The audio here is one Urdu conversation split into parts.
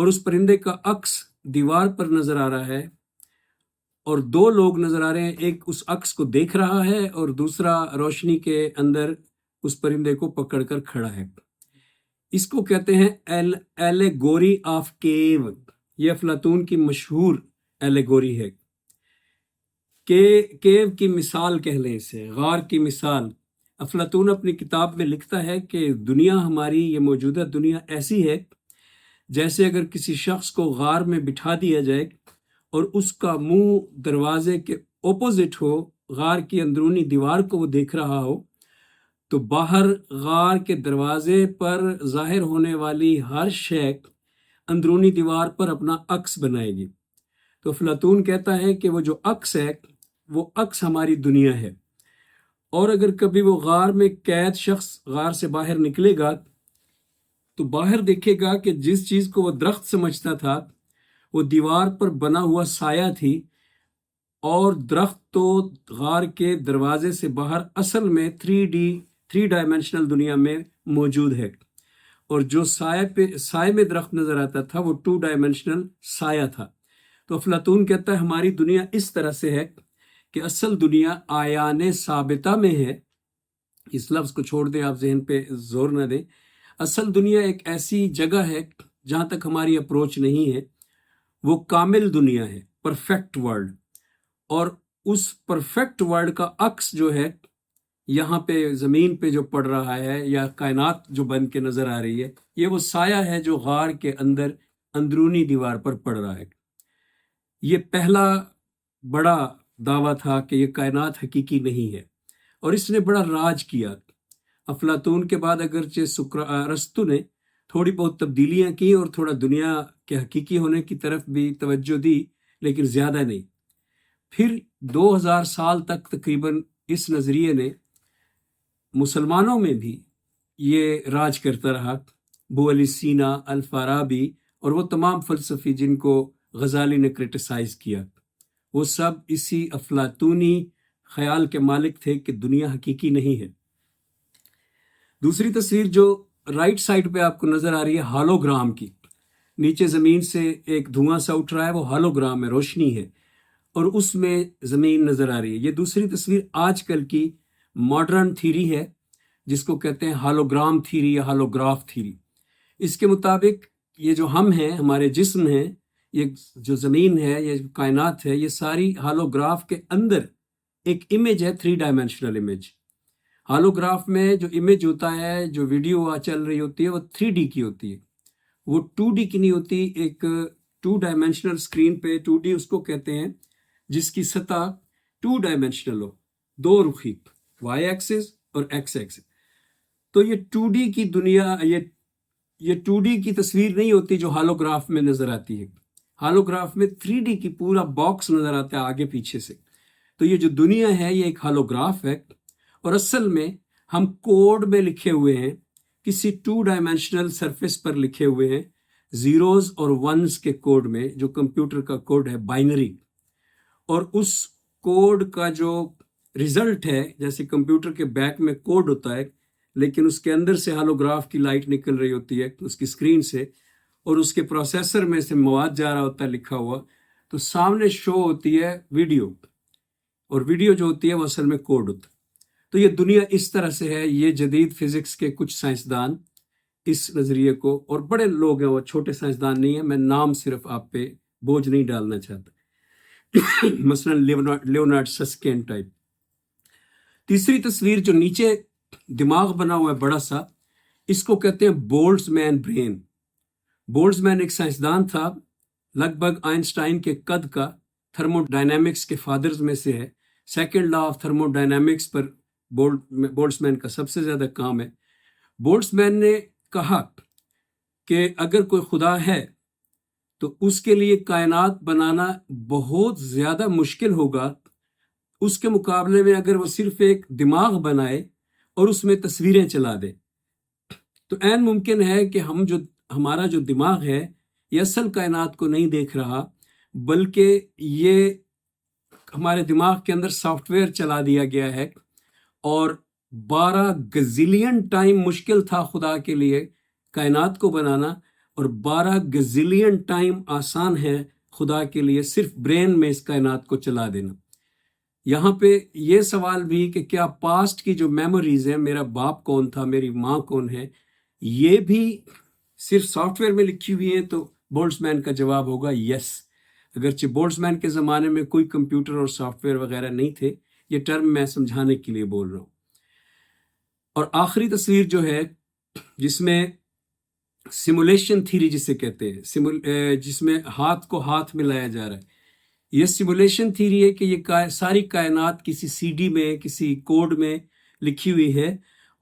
اور اس پرندے کا عکس دیوار پر نظر آ رہا ہے اور دو لوگ نظر آ رہے ہیں، ایک اس عکس کو دیکھ رہا ہے اور دوسرا روشنی کے اندر اس پرندے کو پکڑ کر کھڑا ہے۔ اس کو کہتے ہیں ایلیگوری آف کیو۔ یہ افلاطون کی مشہور ایلیگوری ہے کہ کیو کی مثال کہہ لیں اسے، غار کی مثال۔ افلاطون اپنی کتاب میں لکھتا ہے کہ دنیا ہماری، یہ موجودہ دنیا ایسی ہے جیسے اگر کسی شخص کو غار میں بٹھا دیا جائے اور اس کا منہ دروازے کے اپوزٹ ہو، غار کی اندرونی دیوار کو وہ دیکھ رہا ہو، تو باہر غار کے دروازے پر ظاہر ہونے والی ہر شے اندرونی دیوار پر اپنا عکس بنائے گی۔ تو افلاطون کہتا ہے کہ وہ جو عکس ہے وہ عکس ہماری دنیا ہے، اور اگر کبھی وہ غار میں قید شخص غار سے باہر نکلے گا تو باہر دیکھے گا کہ جس چیز کو وہ درخت سمجھتا تھا وہ دیوار پر بنا ہوا سایہ تھی، اور درخت تو غار کے دروازے سے باہر اصل میں 3 ڈائمینشنل دنیا میں موجود ہے، اور جو سائے میں درخت نظر آتا تھا وہ 2 ڈائمینشنل سایہ تھا۔ تو افلاطون کہتا ہے ہماری دنیا اس طرح سے ہے کہ اصل دنیا آیان ثابتہ میں ہے۔ اس لفظ کو چھوڑ دیں، آپ ذہن پہ زور نہ دیں۔ اصل دنیا ایک ایسی جگہ ہے جہاں تک ہماری اپروچ نہیں ہے، وہ کامل دنیا ہے، پرفیکٹ ورلڈ، اور اس پرفیکٹ ورلڈ کا عکس جو ہے یہاں پہ زمین پہ جو پڑ رہا ہے یا کائنات جو بن کے نظر آ رہی ہے، یہ وہ سایہ ہے جو غار کے اندر اندرونی دیوار پر پڑ رہا ہے۔ یہ پہلا بڑا دعویٰ تھا کہ یہ کائنات حقیقی نہیں ہے، اور اس نے بڑا راج کیا۔ افلاطون کے بعد اگرچہ ارسطو نے تھوڑی بہت تبدیلیاں کی اور تھوڑا دنیا کے حقیقی ہونے کی طرف بھی توجہ دی، لیکن زیادہ نہیں۔ پھر 2000 سال تک تقریباً اس نظریے نے مسلمانوں میں بھی یہ راج کرتا رہا۔ ابو علی سینا، الفارابی اور وہ تمام فلسفی جن کو غزالی نے کرٹیسائز کیا، وہ سب اسی افلاطونی خیال کے مالک تھے کہ دنیا حقیقی نہیں ہے۔ دوسری تصویر جو رائٹ سائڈ پہ آپ کو نظر آ رہی ہے ہالوگرام کی، نیچے زمین سے ایک دھواں سا اٹھ رہا ہے، وہ ہالوگرام ہے، روشنی ہے، اور اس میں زمین نظر آ رہی ہے۔ یہ دوسری تصویر آج کل کی ماڈرن تھیری ہے جس کو کہتے ہیں ہالوگرام تھیری یا ہالوگراف تھیری۔ اس کے مطابق یہ جو ہم ہیں، ہمارے جسم ہیں، یہ جو زمین ہے، یہ کائنات ہے، یہ ساری ہالوگراف کے اندر ایک امیج ہے، 3 ڈائمینشنل امیج۔ ہالوگراف میں جو امیج ہوتا ہے، جو ویڈیو چل رہی ہوتی ہے، وہ 3D کی ہوتی ہے، وہ 2D کی نہیں ہوتی۔ ایک 2 ڈائمینشنل اسکرین پہ 2D اس کو کہتے ہیں جس کی سطح 2 ڈائمینشنل ہو، 2 رخی، وائی ایکسس اور ایکس ایکسس۔ تو یہ 2D کی دنیا، یہ 2D کی تصویر نہیں ہوتی جو ہالوگراف میں نظر آتی ہے۔ ہالوگراف میں 3D کی پورا باکس نظر آتا ہے آگے پیچھے سے۔ تو یہ جو دنیا ہے یہ ایک ہالوگراف ہے، اور اصل میں ہم کوڈ میں لکھے ہوئے ہیں، کسی 2 ڈائمینشنل سرفیس پر لکھے ہوئے ہیں، زیروز اور ونز کے کوڈ میں، جو کمپیوٹر کا کوڈ ہے، بائنری۔ اور اس کوڈ کا جو ریزلٹ ہے، جیسے کمپیوٹر کے بیک میں کوڈ ہوتا ہے، لیکن اس کے اندر سے ہالوگراف کی لائٹ نکل رہی ہوتی ہے اس کی اسکرین سے، اور اس کے پروسیسر میں سے مواد جا رہا ہوتا ہے لکھا ہوا، تو سامنے شو ہوتی ہے ویڈیو، اور ویڈیو جو ہوتی ہے وہ اصل میں کوڈ ہوتا ہے۔ تو یہ دنیا اس طرح سے ہے۔ یہ جدید فزکس کے کچھ سائنسدان اس نظریے کو، اور بڑے لوگ ہیں، وہ چھوٹے سائنسدان نہیں ہیں، میں نام صرف آپ پہ بوجھ نہیں ڈالنا چاہتا، مثلا لیونارڈ سسکین ٹائپ۔ تیسری تصویر جو نیچے دماغ بنا ہوا ہے بڑا سا، اس کو کہتے ہیں بولٹز مین برین۔ بولٹز مین ایک سائنسدان تھا، لگ بھگ آئنسٹائن کے قد کا، تھرمو ڈائنامکس کے فادرز میں سے ہے۔ Second law of thermodynamics پر بولٹز مین کا سب سے زیادہ کام ہے۔ بولٹز مین نے کہا کہ اگر کوئی خدا ہے تو اس کے لیے کائنات بنانا بہت زیادہ مشکل ہوگا، اس کے مقابلے میں اگر وہ صرف ایک دماغ بنائے اور اس میں تصویریں چلا دے تو عین ممکن ہے کہ ہمارا جو دماغ ہے یہ اصل کائنات کو نہیں دیکھ رہا، بلکہ یہ ہمارے دماغ کے اندر سافٹ ویئر چلا دیا گیا ہے، اور 12 گزیلین ٹائم مشکل تھا خدا کے لیے کائنات کو بنانا، اور 12 گزیلین ٹائم آسان ہے خدا کے لیے صرف برین میں اس کائنات کو چلا دینا۔ یہاں پہ یہ سوال بھی کہ کیا پاسٹ کی جو میموریز ہیں، میرا باپ کون تھا، میری ماں کون ہے، یہ بھی صرف سافٹ ویئر میں لکھی ہوئی ہیں؟ تو بولٹس مین کا جواب ہوگا یس، اگرچہ بولٹس مین کے زمانے میں کوئی کمپیوٹر اور سافٹ ویئر وغیرہ نہیں تھے، یہ ٹرم میں سمجھانے کے لیے بول رہا ہوں۔ اور آخری تصویر جو ہے جس میں سیمولیشن تھیوری جسے کہتے ہیں، جس میں ہاتھ کو ہاتھ ملایا جا رہا ہے، یہ سیمولیشن تھیوری ہے کہ یہ ساری کائنات کسی سی ڈی میں، کسی کوڈ میں لکھی ہوئی ہے،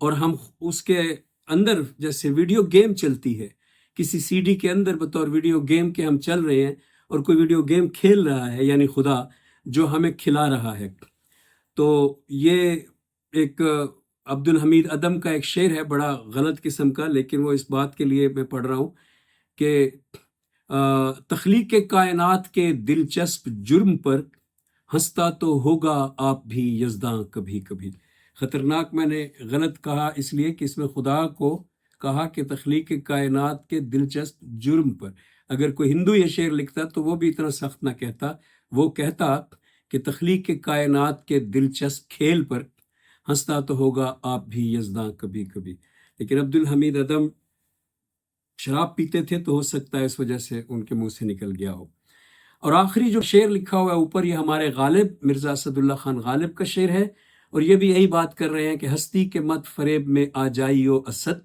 اور ہم اس کے اندر جیسے ویڈیو گیم چلتی ہے، کسی سی ڈی کے اندر بطور ویڈیو گیم کے ہم چل رہے ہیں، اور کوئی ویڈیو گیم کھیل رہا ہے، یعنی خدا جو ہمیں کھلا رہا ہے۔ تو یہ ایک عبد الحمید ادم کا ایک شعر ہے، بڑا غلط قسم کا، لیکن وہ اس بات کے لیے میں پڑھ رہا ہوں کہ تخلیق کائنات کے دلچسپ جرم پر ہنستا تو ہوگا آپ بھی یزداں کبھی کبھی۔ خطرناک میں نے غلط کہا اس لیے کہ اس میں خدا کو کہا کہ تخلیق کائنات کے دلچسپ جرم پر، اگر کوئی ہندو یہ شعر لکھتا تو وہ بھی اتنا سخت نہ کہتا، وہ کہتا کہ تخلیق کائنات کے دلچسپ کھیل پر ہنستا تو ہوگا آپ بھی یزداں کبھی کبھی۔ لیکن عبد الحمید ادم شراب پیتے تھے تو ہو سکتا ہے اس وجہ سے ان کے منہ سے نکل گیا ہو۔ اور آخری جو شعر لکھا ہوا ہے اوپر، یہ ہمارے غالب مرزا اسد اللہ خان غالب کا شعر ہے، اور یہ بھی یہی بات کر رہے ہیں کہ ہستی کے مت فریب میں آ جائیو اسد،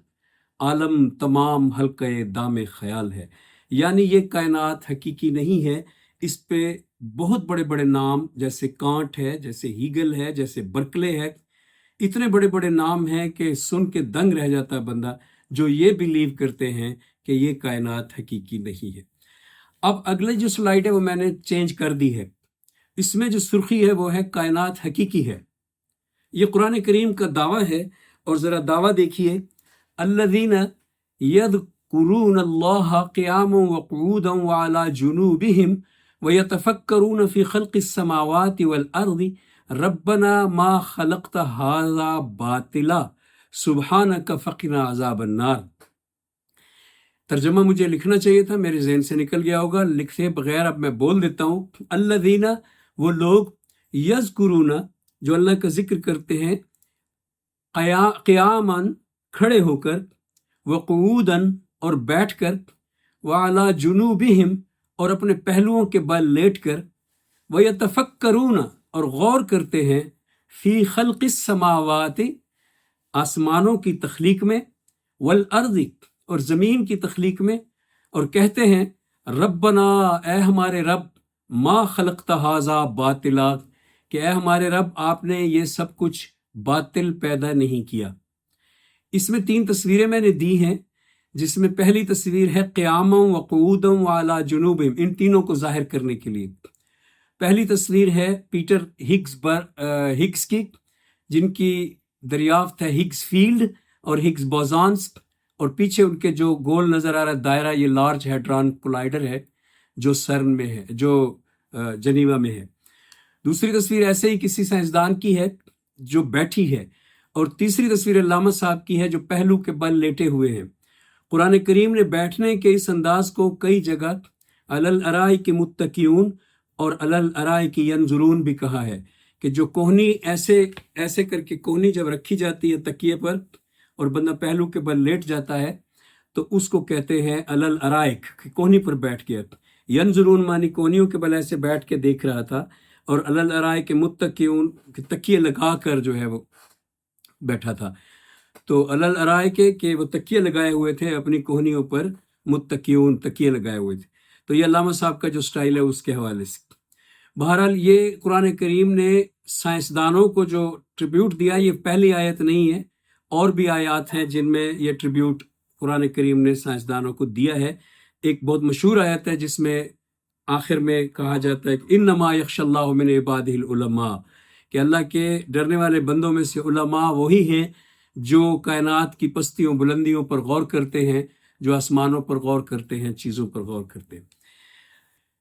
عالم تمام حلقہ دام خیال ہے۔ یعنی یہ کائنات حقیقی نہیں ہے، اس پہ بہت بڑے بڑے نام جیسے کانٹ ہے، جیسے ہیگل ہے، جیسے برکلے ہے، اتنے بڑے بڑے نام ہیں کہ سن کے دنگ رہ جاتا ہے بندہ، جو یہ بیلیو کرتے ہیں کہ یہ کائنات حقیقی نہیں ہے۔ اب اگلے جو سلائیڈ ہے وہ میں نے چینج کر دی ہے، اس میں جو سرخی ہے وہ ہے کائنات حقیقی ہے۔ یہ قرآن کریم کا دعویٰ ہے، اور ذرا دعویٰ دیکھیے، الذین یذکرون اللہ قیاما وقعودا وعلی جنوبہم ویتفکرون فی خلق السماوات والارض ربنا ما خلقت ھذا باطلا سبحانک فقنا عذاب النار۔ ترجمہ مجھے لکھنا چاہیے تھا، میرے ذہن سے نکل گیا ہوگا، لکھتے بغیر اب میں بول دیتا ہوں۔ الذین، وہ لوگ، یذکرون، جو اللہ کا ذکر کرتے ہیں، قیاما، کھڑے ہو کر، وقعودا، اور بیٹھ کر، وعلی جنوبہم، اور اپنے پہلوؤں کے بل لیٹ کر، ویتفکرون، اور غور کرتے ہیں، فی خلق السماوات، آسمانوں کی تخلیق میں، والارض، اور زمین کی تخلیق میں، اور کہتے ہیں ربنا، اے ہمارے رب، ما خلقت ھذا باطلا، کہ اے ہمارے رب آپ نے یہ سب کچھ باطل پیدا نہیں کیا۔ اس میں 3 تصویریں میں نے دی ہیں، جس میں پہلی تصویر ہے قیاما وقعودا وعلی جنوبہم، ان تینوں کو ظاہر کرنے کے لیے۔ پہلی تصویر ہے پیٹر ہگز کی، جن کی دریافت ہے ہگز فیلڈ اور ہگز بوزانس، اور پیچھے ان کے جو گول نظر آ رہا ہے دائرہ، یہ لارج ہیڈران کولائیڈر ہے جو سرن میں ہے، جو جنیوا میں ہے۔ دوسری تصویر ایسے ہی کسی سائنسدان کی ہے جو بیٹھی ہے، اور تیسری تصویر علامہ صاحب کی ہے جو پہلو کے بل لیٹے ہوئے ہیں۔ قرآن کریم نے بیٹھنے کے اس انداز کو کئی جگہ علی الارائک متکئون اور علی الارائک ینظرون بھی کہا ہے، کہ جو کوہنی ایسے کر کے کوہنی جب رکھی جاتی ہے تکیے پر، اور بندہ پہلو کے بل لیٹ جاتا ہے، تو اس کو کہتے ہیں علی الارائک، کہ کوہنی پر بیٹھ گیا۔ ینظرون معنی کوہنیوں کے بل ایسے بیٹھ کے دیکھ رہا تھا، اور علی الارائک متکئون، تکیے لگا کر جو ہے وہ بیٹھا تھا۔ تو علی الارائک کہ وہ تکیے لگائے ہوئے تھے اپنی کوہنیوں پر، متکئون، تکیے لگائے ہوئے تھے۔ تو یہ علامہ صاحب کا جو سٹائل ہے اس کے حوالے سے۔ بہرحال یہ قرآن کریم نے سائنسدانوں کو جو ٹریبیوٹ دیا، یہ پہلی آیت نہیں ہے، اور بھی آیات ہیں جن میں یہ ٹریبیوٹ قرآن کریم نے سائنسدانوں کو دیا ہے۔ ایک بہت مشہور آیت ہے جس میں آخر میں کہا جاتا ہے کہ انما یخشی اللہ من عبادہ العلماء، کہ اللہ کے ڈرنے والے بندوں میں سے علماء وہی ہیں جو کائنات کی پستیوں بلندیوں پر غور کرتے ہیں، جو آسمانوں پر غور کرتے ہیں، چیزوں پر غور کرتے ہیں۔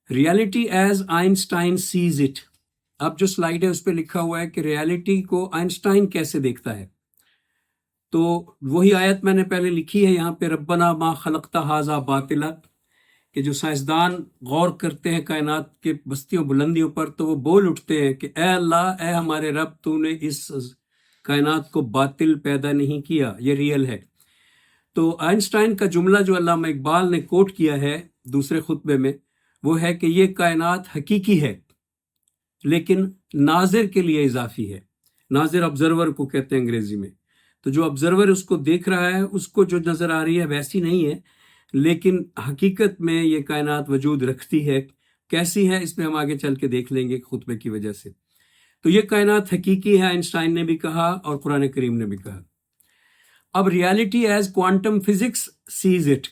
Reality as Einstein says it, اب جو سلائیڈ ہے اس پہ لکھا ہوا ہے کہ ریالٹی کو آئنسٹائن کیسے دیکھتا ہے۔ تو وہی آیت میں نے پہلے لکھی ہے یہاں پہ، ربنا ما خلقت ھذا باطلا، کہ جو سائنسدان غور کرتے ہیں کائنات کے بستیوں بلندیوں پر تو وہ بول اٹھتے ہیں کہ اے اللہ، اے ہمارے رب، تو نے اس کائنات کو باطل پیدا نہیں کیا، یہ ریئل ہے۔ تو آئنسٹائن کا جملہ جو علامہ اقبال نے کوٹ کیا ہے دوسرے خطبے میں، وہ ہے کہ یہ کائنات حقیقی ہے لیکن ناظر کے لیے اضافی ہے۔ ناظر آبزرور کو کہتے ہیں انگریزی میں۔ تو جو آبزرور اس کو دیکھ رہا ہے، اس کو جو نظر آ رہی ہے ویسی نہیں ہے، لیکن حقیقت میں یہ کائنات وجود رکھتی ہے۔ کیسی ہے اس میں ہم آگے چل کے دیکھ لیں گے خطبے کی وجہ سے۔ تو یہ کائنات حقیقی ہے، آئنسٹائن نے بھی کہا اور قرآن کریم نے بھی کہا۔ اب reality as quantum physics says it,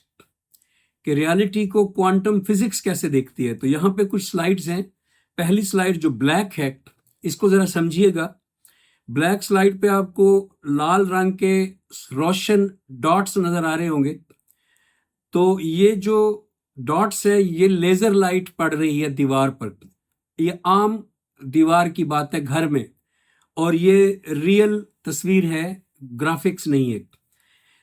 کہ ریالٹی کو کوانٹم فزکس کیسے دیکھتی ہے۔ تو یہاں پہ کچھ سلائیڈز ہیں۔ پہلی سلائیڈ جو بلیک ہے، اس کو ذرا سمجھیے گا۔ بلیک سلائیڈ پہ آپ کو لال رنگ کے روشن ڈاٹس نظر آ رہے ہوں گے۔ تو یہ جو ڈاٹس ہے یہ لیزر لائٹ پڑ رہی ہے دیوار پر۔ یہ عام دیوار کی بات ہے گھر میں، اور یہ ریئل تصویر ہے، گرافکس نہیں ہے۔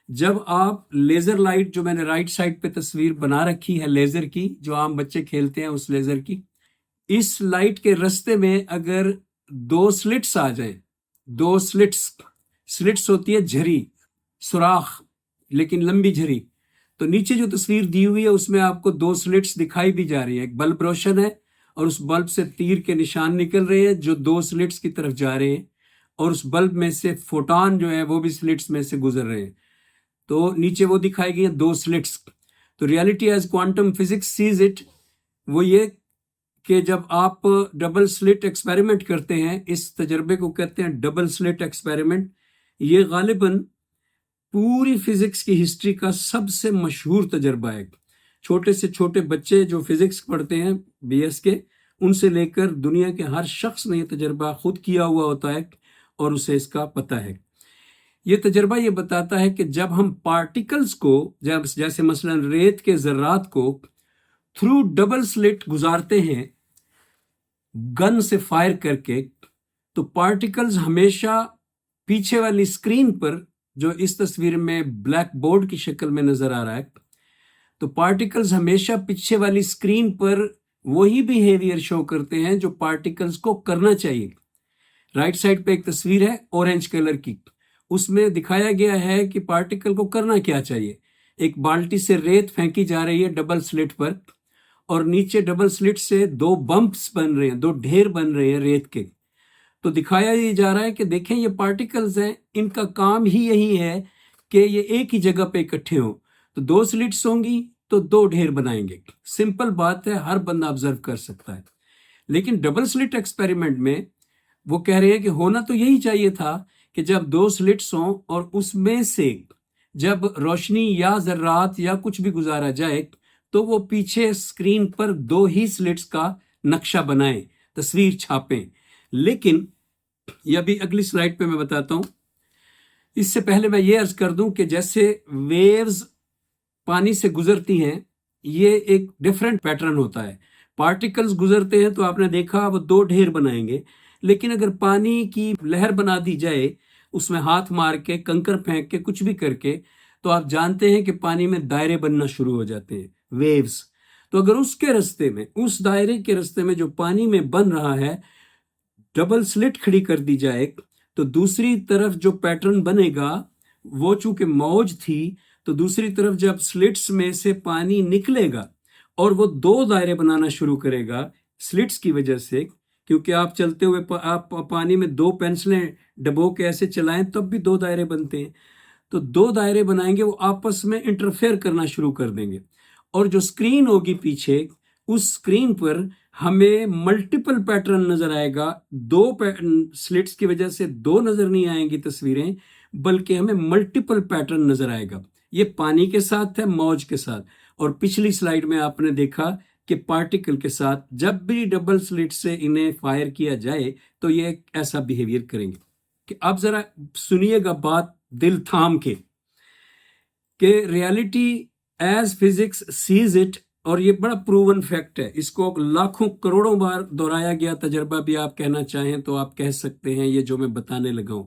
جب آپ لیزر لائٹ، جو میں نے رائٹ سائڈ پہ تصویر بنا رکھی ہے لیزر کی، جو عام بچے کھیلتے ہیں اس لیزر کی، اس لائٹ کے رستے میں اگر دو سلٹس آ جائیں، دو سلٹس ہوتی ہے جھری، سوراخ لیکن لمبی جھری، تو نیچے جو تصویر دی ہوئی ہے اس میں آپ کو دو سلٹس دکھائی بھی جا رہی ہے۔ ایک بلب روشن ہے اور اس بلب سے تیر کے نشان نکل رہے ہیں جو دو سلٹس کی طرف جا رہے ہیں، اور اس بلب میں سے فوٹان جو ہے وہ بھی سلٹس میں سے گزر رہے ہیں۔ تو نیچے وہ دکھائی گئی ہیں دو سلٹس۔ تو reality as quantum physics says it, وہ یہ کہ جب آپ ڈبل سلٹ ایکسپیریمنٹ کرتے ہیں، اس تجربے کو کہتے ہیں ڈبل سلٹ ایکسپیریمنٹ۔ یہ غالباً پوری فزکس کی ہسٹری کا سب سے مشہور تجربہ ہے۔ چھوٹے سے چھوٹے بچے جو فزکس پڑھتے ہیں بی ایس کے، ان سے لے کر دنیا کے ہر شخص نے یہ تجربہ خود کیا ہوا ہوتا ہے اور اسے اس کا پتہ ہے۔ یہ تجربہ یہ بتاتا ہے کہ جب ہم پارٹیکلز کو، جیسے مثلا ریت کے ذرات کو تھرو ڈبل سلٹ گزارتے ہیں گن سے فائر کر کے، تو پارٹیکلز ہمیشہ پیچھے والی اسکرین پر، جو اس تصویر میں بلیک بورڈ کی شکل میں نظر آ رہا ہے، تو پارٹیکلز ہمیشہ پیچھے والی اسکرین پر وہی بیہیویئر شو کرتے ہیں جو پارٹیکلز کو کرنا چاہیے۔ رائٹ سائڈ پہ ایک تصویر ہے اورنج کلر کی، اس میں دکھایا گیا ہے کہ پارٹیکل کو کرنا کیا چاہیے۔ ایک بالٹی سے ریت پھینکی جا رہی ہے ڈبل سلٹ پر، اور نیچے ڈبل سلٹ سے دو بمپس بن رہے ہیں، دو ڈھیر بن رہے ہیں ریت کے۔ تو دکھایا یہ جا رہا ہے کہ دیکھیں یہ پارٹیکلز ہیں، ان کا کام ہی یہی ہے کہ یہ ایک ہی جگہ پہ اکٹھے ہوں۔ تو دو سلٹس ہوں گی تو دو ڈھیر بنائیں گے۔ سمپل بات ہے، ہر بندہ آبزرو کر سکتا ہے۔ لیکن ڈبل سلٹ ایکسپیریمنٹ میں وہ کہہ رہے ہیں کہ ہونا تو یہی چاہیے تھا کہ جب دو سلٹس ہوں اور اس میں سے جب روشنی یا ذرات یا کچھ بھی گزارا جائے تو وہ پیچھے اسکرین پر دو ہی سلٹس کا نقشہ بنائیں، تصویر چھاپیں۔ لیکن یہ ابھی اگلی سلائیڈ پہ میں بتاتا ہوں۔ اس سے پہلے میں یہ عرض کر دوں کہ جیسے ویوز پانی سے گزرتی ہیں، یہ ایک ڈیفرنٹ پیٹرن ہوتا ہے۔ پارٹیکلز گزرتے ہیں تو آپ نے دیکھا وہ دو ڈھیر بنائیں گے، لیکن اگر پانی کی لہر بنا دی جائے، اس میں ہاتھ مار کے، کنکر پھینک کے، کچھ بھی کر کے، تو آپ جانتے ہیں کہ پانی میں دائرے بننا شروع ہو جاتے ہیں، ویوز۔ تو اگر اس کے رستے میں، اس دائرے کے رستے میں جو پانی میں بن رہا ہے، ڈبل سلٹ کھڑی کر دی جائے تو دوسری طرف جو پیٹرن بنے گا، وہ چونکہ موج تھی تو دوسری طرف جب سلٹس میں سے پانی نکلے گا اور وہ دو دائرے بنانا شروع کرے گا سلٹس کی وجہ سے، کیونکہ آپ چلتے ہوئے آپ پانی میں دو پینسلیں ڈبو کے ایسے چلائیں تب بھی دو دائرے بنتے ہیں، تو دو دائرے بنائیں گے، وہ آپس میں انٹرفیئر کرنا شروع کر دیں گے، اور جو سکرین ہوگی پیچھے، اس سکرین پر ہمیں ملٹیپل پیٹرن نظر آئے گا۔ دو سلٹس کی وجہ سے دو نظر نہیں آئیں گی تصویریں، بلکہ ہمیں ملٹیپل پیٹرن نظر آئے گا۔ یہ پانی کے ساتھ ہے، موج کے ساتھ، اور پچھلی سلائیڈ میں آپ نے دیکھا کہ پارٹیکل کے ساتھ جب بھی ڈبل سلٹ سے انہیں فائر کیا جائے تو یہ ایسا بیہیویئر کریں گے۔ کہ اب ذرا سنیے گا بات دل تھام کے، کہ reality as physics says it, اور یہ بڑا پروون فیکٹ ہے، اس کو لاکھوں کروڑوں بار دہرایا گیا تجربہ بھی آپ کہنا چاہیں تو آپ کہہ سکتے ہیں، یہ جو میں بتانے لگا ہوں۔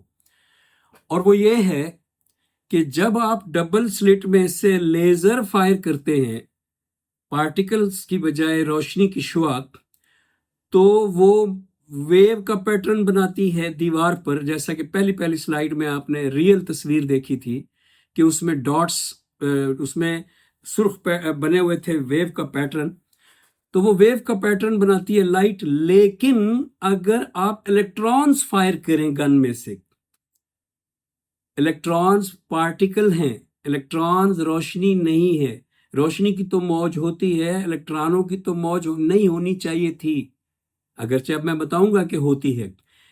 اور وہ یہ ہے کہ جب آپ ڈبل سلٹ میں سے لیزر فائر کرتے ہیں پارٹیکلز کی بجائے روشنی کی شعاع، تو وہ ویو کا پیٹرن بناتی ہے دیوار پر، جیسا کہ پہلی سلائیڈ میں آپ نے ریئل تصویر دیکھی تھی کہ اس میں ڈاٹس، اس میں سرخ بنے ہوئے تھے ویو کا پیٹرن. تو وہ ویو کا پیٹرن بناتی ہے لائٹ. لیکن اگر آپ الیکٹرانز فائر کریں گن میں سے، الیکٹرانز پارٹیکل ہیں، الیکٹرانز روشنی نہیں ہے. روشنی کی تو موج ہوتی ہے، الیکٹرانوں کی تو موج نہیں ہونی چاہیے تھی، اگرچہ اب میں بتاؤں گا کہ ہوتی ہے،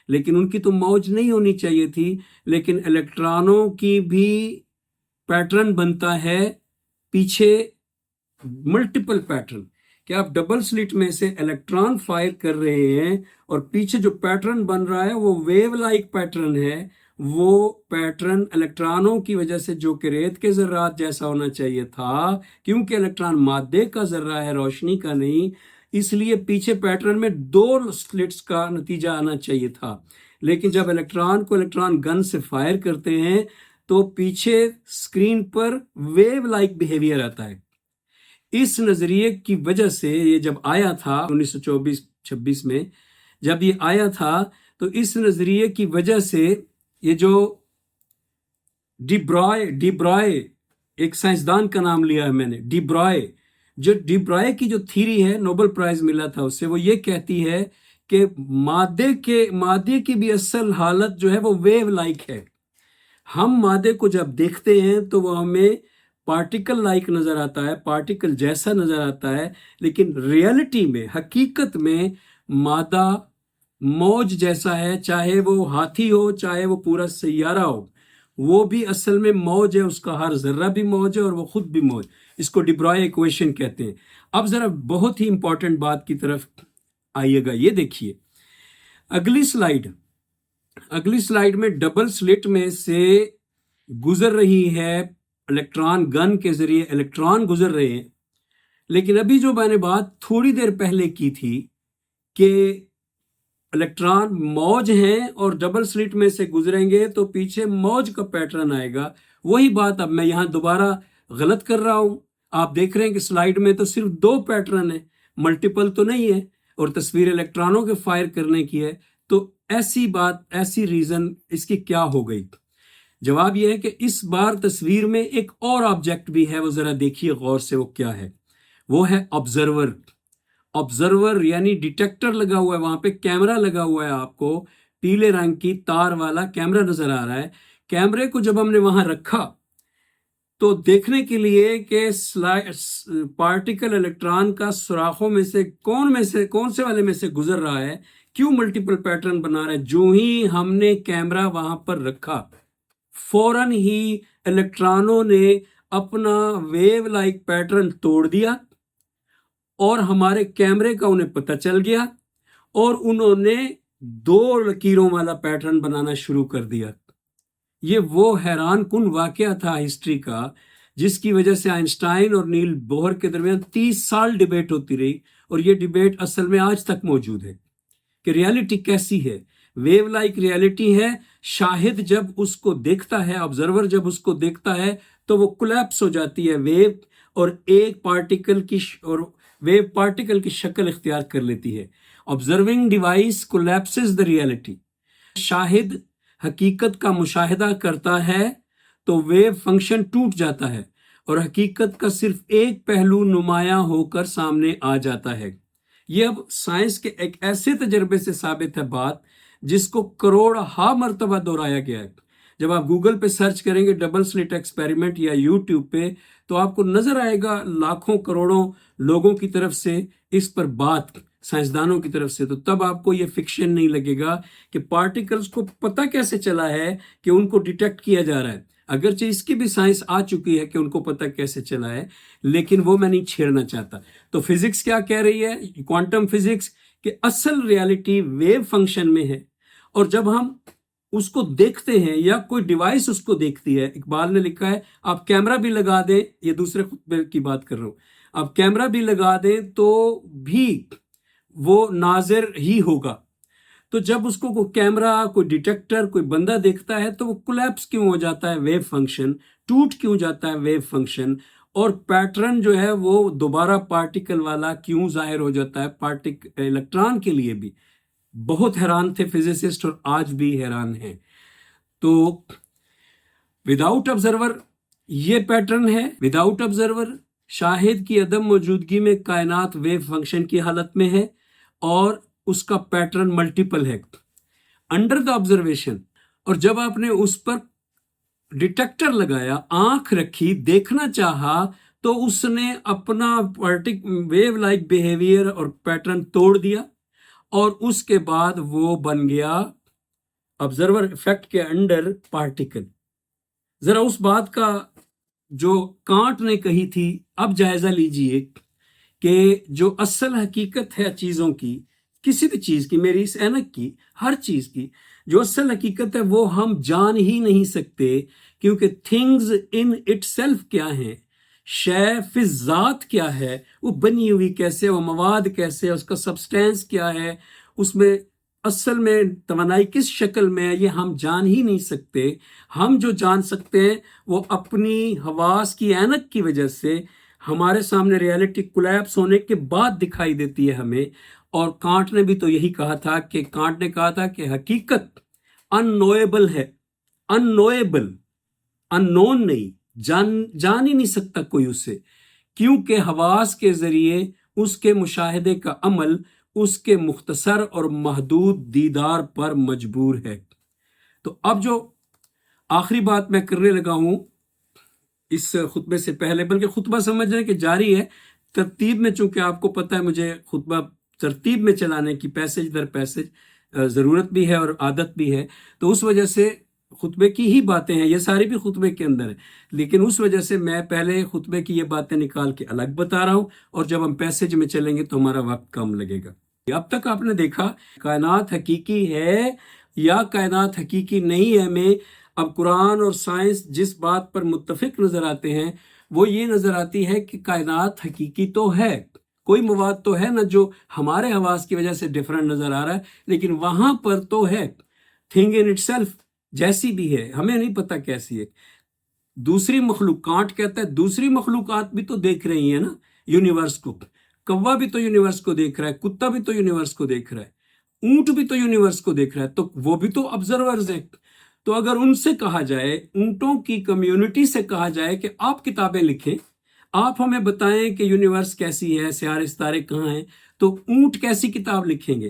لیکن ان کی تو موج نہیں ہونی چاہیے تھی. لیکن الیکٹرانوں کی بھی پیٹرن بنتا ہے پیچھے، ملٹیپل پیٹرن، کہ آپ ڈبل سلٹ میں سے الیکٹران فائر کر رہے ہیں اور پیچھے جو پیٹرن بن رہا ہے وہ ویو لائک پیٹرن ہے. وہ پیٹرن الیکٹرانوں کی وجہ سے، جو کہ ریت کے ذرات جیسا ہونا چاہیے تھا، کیونکہ الیکٹران مادے کا ذرہ ہے، روشنی کا نہیں، اس لیے پیچھے پیٹرن میں 2 سلٹس کا نتیجہ آنا چاہیے تھا. لیکن جب الیکٹران گن سے فائر کرتے ہیں تو پیچھے اسکرین پر ویو لائک بیہیویئر آتا ہے. اس نظریے کی وجہ سے یہ جب آیا تھا 1924-26 میں جب یہ آیا تھا، تو اس نظریے کی وجہ سے یہ جو ڈی برائے ایک سائنسدان کا نام لیا ہے میں نے، ڈی برائے کی جو تھیری ہے، نوبل پرائز ملا تھا اس سے، وہ یہ کہتی ہے کہ مادے کی بھی اصل حالت جو ہے وہ ویو لائک ہے. ہم مادے کو جب دیکھتے ہیں تو وہ ہمیں پارٹیکل لائک نظر آتا ہے، پارٹیکل جیسا نظر آتا ہے، لیکن ریئلٹی میں، حقیقت میں مادہ موج جیسا ہے. چاہے وہ ہاتھی ہو، چاہے وہ پورا سیارہ ہو، وہ بھی اصل میں موج ہے، اس کا ہر ذرہ بھی موج ہے اور وہ خود بھی موج. اس کو ڈی برائے ایکویشن کہتے ہیں. اب ذرا بہت ہی امپورٹنٹ بات کی طرف آئیے گا. یہ دیکھیے اگلی سلائیڈ میں ڈبل سلٹ میں سے گزر رہی ہے الیکٹران، گن کے ذریعے الیکٹران گزر رہے ہیں. لیکن ابھی جو میں نے بات تھوڑی دیر پہلے کی تھی کہ الیکٹران موج ہیں اور ڈبل سلٹ میں سے گزریں گے تو پیچھے موج کا پیٹرن آئے گا، وہی بات اب میں یہاں دوبارہ غلط کر رہا ہوں. آپ دیکھ رہے ہیں کہ سلائیڈ میں تو صرف 2 پیٹرن ہیں، ملٹیپل تو نہیں ہے، اور تصویر الیکٹرانوں کے فائر کرنے کی ہے. تو ایسی ریزن اس کی کیا ہو گئی؟ جواب یہ ہے کہ اس بار تصویر میں ایک اور آبجیکٹ بھی ہے، وہ ذرا دیکھیے غور سے، وہ کیا ہے؟ وہ ہے آبزرور، یعنی ڈیٹیکٹر لگا ہوا ہے، وہاں پہ کیمرہ لگا ہوا ہے. آپ کو پیلے رنگ کی تار والا کیمرہ نظر آ رہا ہے. کیمرے کو جب ہم نے وہاں رکھا تو دیکھنے کے لیے کہ پارٹیکل الیکٹران کا سوراخوں میں سے کون سے والے میں سے گزر رہا ہے، کیوں ملٹیپل پیٹرن بنا رہا ہے. جو ہی ہم نے کیمرہ وہاں پر رکھا، فوراً ہی الیکٹرانوں نے اپنا ویو لائک پیٹرن توڑ دیا اور ہمارے کیمرے کا انہیں پتہ چل گیا اور انہوں نے 2 لکیروں والا پیٹرن بنانا شروع کر دیا. یہ وہ حیران کن واقعہ تھا ہسٹری کا، جس کی وجہ سے آئنسٹائن اور نیل بوہر کے درمیان 30 سال ڈیبیٹ ہوتی رہی، اور یہ ڈیبیٹ اصل میں آج تک موجود ہے کہ ریالٹی کیسی ہے. ویو لائک ریالٹی ہے. شاہد جب اس کو دیکھتا ہے، آبزرور جب اس کو دیکھتا ہے تو وہ کولیپس ہو جاتی ہے ویو، اور ایک ویو پارٹیکل کی شکل اختیار کر لیتی ہے. Observing device collapses the reality. شاہد حقیقت کا مشاہدہ کرتا ہے تو ویو فنکشن ٹوٹ جاتا ہے اور حقیقت کا صرف ایک پہلو نمایاں ہو کر سامنے آ جاتا ہے. یہ اب سائنس کے ایک ایسے تجربے سے ثابت ہے بات جس کو کروڑہا مرتبہ دہرایا گیا ہے. جب آپ گوگل پہ سرچ کریں گے ڈبل سلٹ ایکسپیریمنٹ یا یوٹیوب پہ، تو آپ کو نظر آئے گا لاکھوں کروڑوں لوگوں کی طرف سے اس پر بات، سائنسدانوں کی طرف سے. تو تب آپ کو یہ فکشن نہیں لگے گا کہ پارٹیکلز کو پتہ کیسے چلا ہے کہ ان کو ڈیٹیکٹ کیا جا رہا ہے. اگرچہ اس کی بھی سائنس آ چکی ہے کہ ان کو پتہ کیسے چلا ہے، لیکن وہ میں نہیں چھیڑنا چاہتا. تو فزکس کیا کہہ رہی ہے، کوانٹم فزکس، کہ اصل ریالٹی ویو فنکشن میں ہے، اور جب ہم اس کو دیکھتے ہیں یا کوئی ڈیوائس اس کو دیکھتی ہے، اقبال نے لکھا ہے آپ کیمرہ بھی لگا دیں، یہ دوسرے خطبے کی بات کر رہا ہوں، آپ کیمرہ بھی لگا دیں تو بھی وہ ناظر ہی ہوگا. تو جب اس کو کوئی کیمرہ، کوئی ڈیٹیکٹر، کوئی بندہ دیکھتا ہے تو وہ کولیپس کیوں ہو جاتا ہے ویو فنکشن، ٹوٹ کیوں جاتا ہے ویو فنکشن، اور پیٹرن جو ہے وہ دوبارہ پارٹیکل والا کیوں ظاہر ہو جاتا ہے الیکٹران کے لیے بھی بہت حیران تھے فزسسٹ اور آج بھی حیران ہیں۔ تو وداؤٹ آبزرور یہ پیٹرن ہے، وداؤٹ آبزرور شاہد کی عدم موجودگی میں کائنات ویو فنکشن کی حالت میں ہے اور اس کا پیٹرن ملٹیپل ہے۔ انڈر دا آبزرویشن، اور جب آپ نے اس پر ڈیٹیکٹر لگایا، آنکھ رکھی، دیکھنا چاہا، تو اس نے اپنا ویو لائک بیہیویئر اور پیٹرن توڑ دیا اور اس کے بعد وہ بن گیا آبزرور ایفیکٹ کے انڈر پارٹیکل۔ ذرا اس بات کا جو کانٹ نے کہی تھی اب جائزہ لیجئے کہ جو اصل حقیقت ہے چیزوں کی، کسی بھی چیز کی، میری اس اینک کی، ہر چیز کی جو اصل حقیقت ہے وہ ہم جان ہی نہیں سکتے، کیونکہ تھنگز ان اٹ سیلف کیا ہیں، شے فی ذات کیا ہے، وہ بنی ہوئی کیسے، وہ مواد کیسے، اس کا سبسٹینس کیا ہے، اس میں اصل میں توانائی کس شکل میں ہے، یہ ہم جان ہی نہیں سکتے۔ ہم جو جان سکتے ہیں وہ اپنی حواس کی اینک کی وجہ سے ہمارے سامنے ریالٹی کولیپس ہونے کے بعد دکھائی دیتی ہے ہمیں۔ اور کانٹ نے بھی تو یہی کہا تھا کہ حقیقت ان نویبل ہے، ان نویبل، ان نون نہیں، جان ہی نہیں سکتا کوئی اسے، کیونکہ حواس کے ذریعے اس کے مشاہدے کا عمل اس کے مختصر اور محدود دیدار پر مجبور ہے۔ تو اب جو آخری بات میں کرنے لگا ہوں اس خطبے سے پہلے، بلکہ خطبہ سمجھنے کے جاری ہے ترتیب میں، چونکہ آپ کو پتہ ہے مجھے خطبہ ترتیب میں چلانے کی پیسج در پیسج ضرورت بھی ہے اور عادت بھی ہے، تو اس وجہ سے خطبے کی ہی باتیں ہیں، یہ ساری بھی خطبے کے اندر ہیں، لیکن اس وجہ سے میں پہلے خطبے کی یہ باتیں نکال کے الگ بتا رہا ہوں، اور جب ہم پیسج میں چلیں گے تو ہمارا وقت کم لگے گا۔ اب تک آپ نے دیکھا کائنات حقیقی ہے یا کائنات حقیقی نہیں ہے میں اب قرآن اور سائنس جس بات پر متفق نظر آتے ہیں وہ یہ نظر آتی ہے کہ کائنات حقیقی تو ہے، کوئی مواد تو ہے نا جو ہمارے حواس کی وجہ سے ڈیفرنٹ نظر آ رہا ہے، لیکن وہاں پر تو ہے، تھنگ ان اٹ سیلف جیسی بھی ہے، ہمیں نہیں پتہ کیسی ہے۔ دوسری مخلوق، کانٹ کہتا ہے دوسری مخلوقات بھی تو دیکھ رہی ہیں نا یونیورس کو، کوا بھی تو یونیورس کو دیکھ رہا ہے، کتا بھی تو یونیورس کو دیکھ رہا ہے، اونٹ بھی تو یونیورس کو دیکھ رہا ہے، تو وہ بھی تو آبزرورز ہیں۔ تو اگر ان سے کہا جائے، اونٹوں کی کمیونٹی سے کہا جائے کہ آپ کتابیں لکھیں، آپ ہمیں بتائیں کہ یونیورس کیسی ہے، سیارے ستارے کہاں ہیں، تو اونٹ کیسی کتاب لکھیں گے؟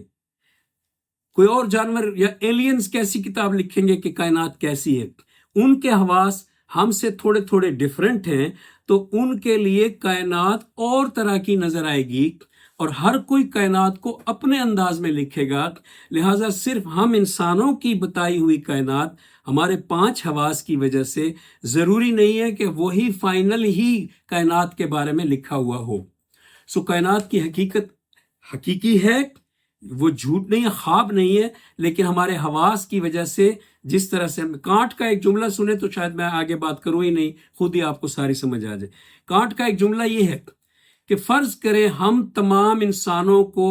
کوئی اور جانور یا ایلینز کیسی کتاب لکھیں گے کہ کائنات کیسی ہے؟ ان کے حواس ہم سے تھوڑے تھوڑے ڈیفرنٹ ہیں، تو ان کے لیے کائنات اور طرح کی نظر آئے گی، اور ہر کوئی کائنات کو اپنے انداز میں لکھے گا۔ لہٰذا صرف ہم انسانوں کی بتائی ہوئی کائنات ہمارے 5 حواس کی وجہ سے ضروری نہیں ہے کہ وہی فائنل ہی کائنات کے بارے میں لکھا ہوا ہو۔ سو کائنات کی حقیقت حقیقی ہے، وہ جھوٹ نہیں ہے، خواب نہیں ہے، لیکن ہمارے حواس کی وجہ سے جس طرح سے کانٹ کا ایک جملہ سنے تو شاید میں آگے بات کروں ہی نہیں، خود ہی آپ کو ساری سمجھ آ جائے۔ کانٹ کا ایک جملہ یہ ہے کہ فرض کریں ہم تمام انسانوں کو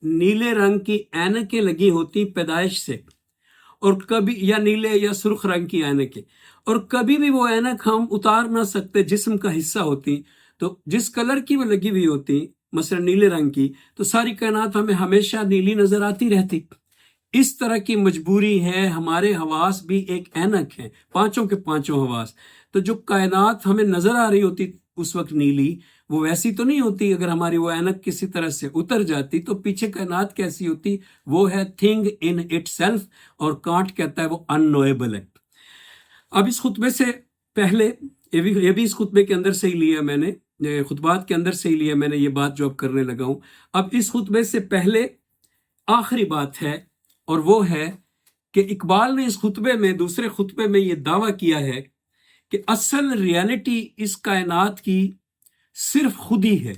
نیلے رنگ کی اینکیں لگی ہوتی پیدائش سے، اور کبھی یا نیلے یا سرخ رنگ کی اینکیں، اور کبھی بھی وہ اینک ہم اتار نہ سکتے، جسم کا حصہ ہوتی، تو جس کلر کی وہ لگی ہوئی ہوتی، مثلا نیلے رنگ کی، تو ساری کائنات ہمیں ہمیشہ نیلی نظر آتی رہتی۔ اس طرح کی مجبوری ہے، ہمارے حواس بھی ایک اینک ہیں، 5 کے 5 حواس، تو جو کائنات ہمیں نظر آ رہی ہوتی اس وقت نیلی، وہ ویسی تو نہیں ہوتی۔ اگر ہماری وہ اینک کسی طرح سے اتر جاتی تو پیچھے کائنات کیسی ہوتی؟ وہ ہے تھنگ ان اٹ سیلف، اور کانٹ کہتا ہے وہ ان نویبل ہے۔ اب اس خطبے سے پہلے، یہ بھی اس خطبے کے اندر سے ہی لیا میں نے، خطبات کے اندر سے ہی لیا میں نے یہ بات جو اب کرنے لگا ہوں۔ اب اس خطبے سے پہلے آخری بات ہے، اور وہ ہے کہ اقبال نے اس خطبے میں، دوسرے خطبے میں یہ دعویٰ کیا ہے کہ اصل ریالٹی اس کائنات کی صرف خود ہی ہے۔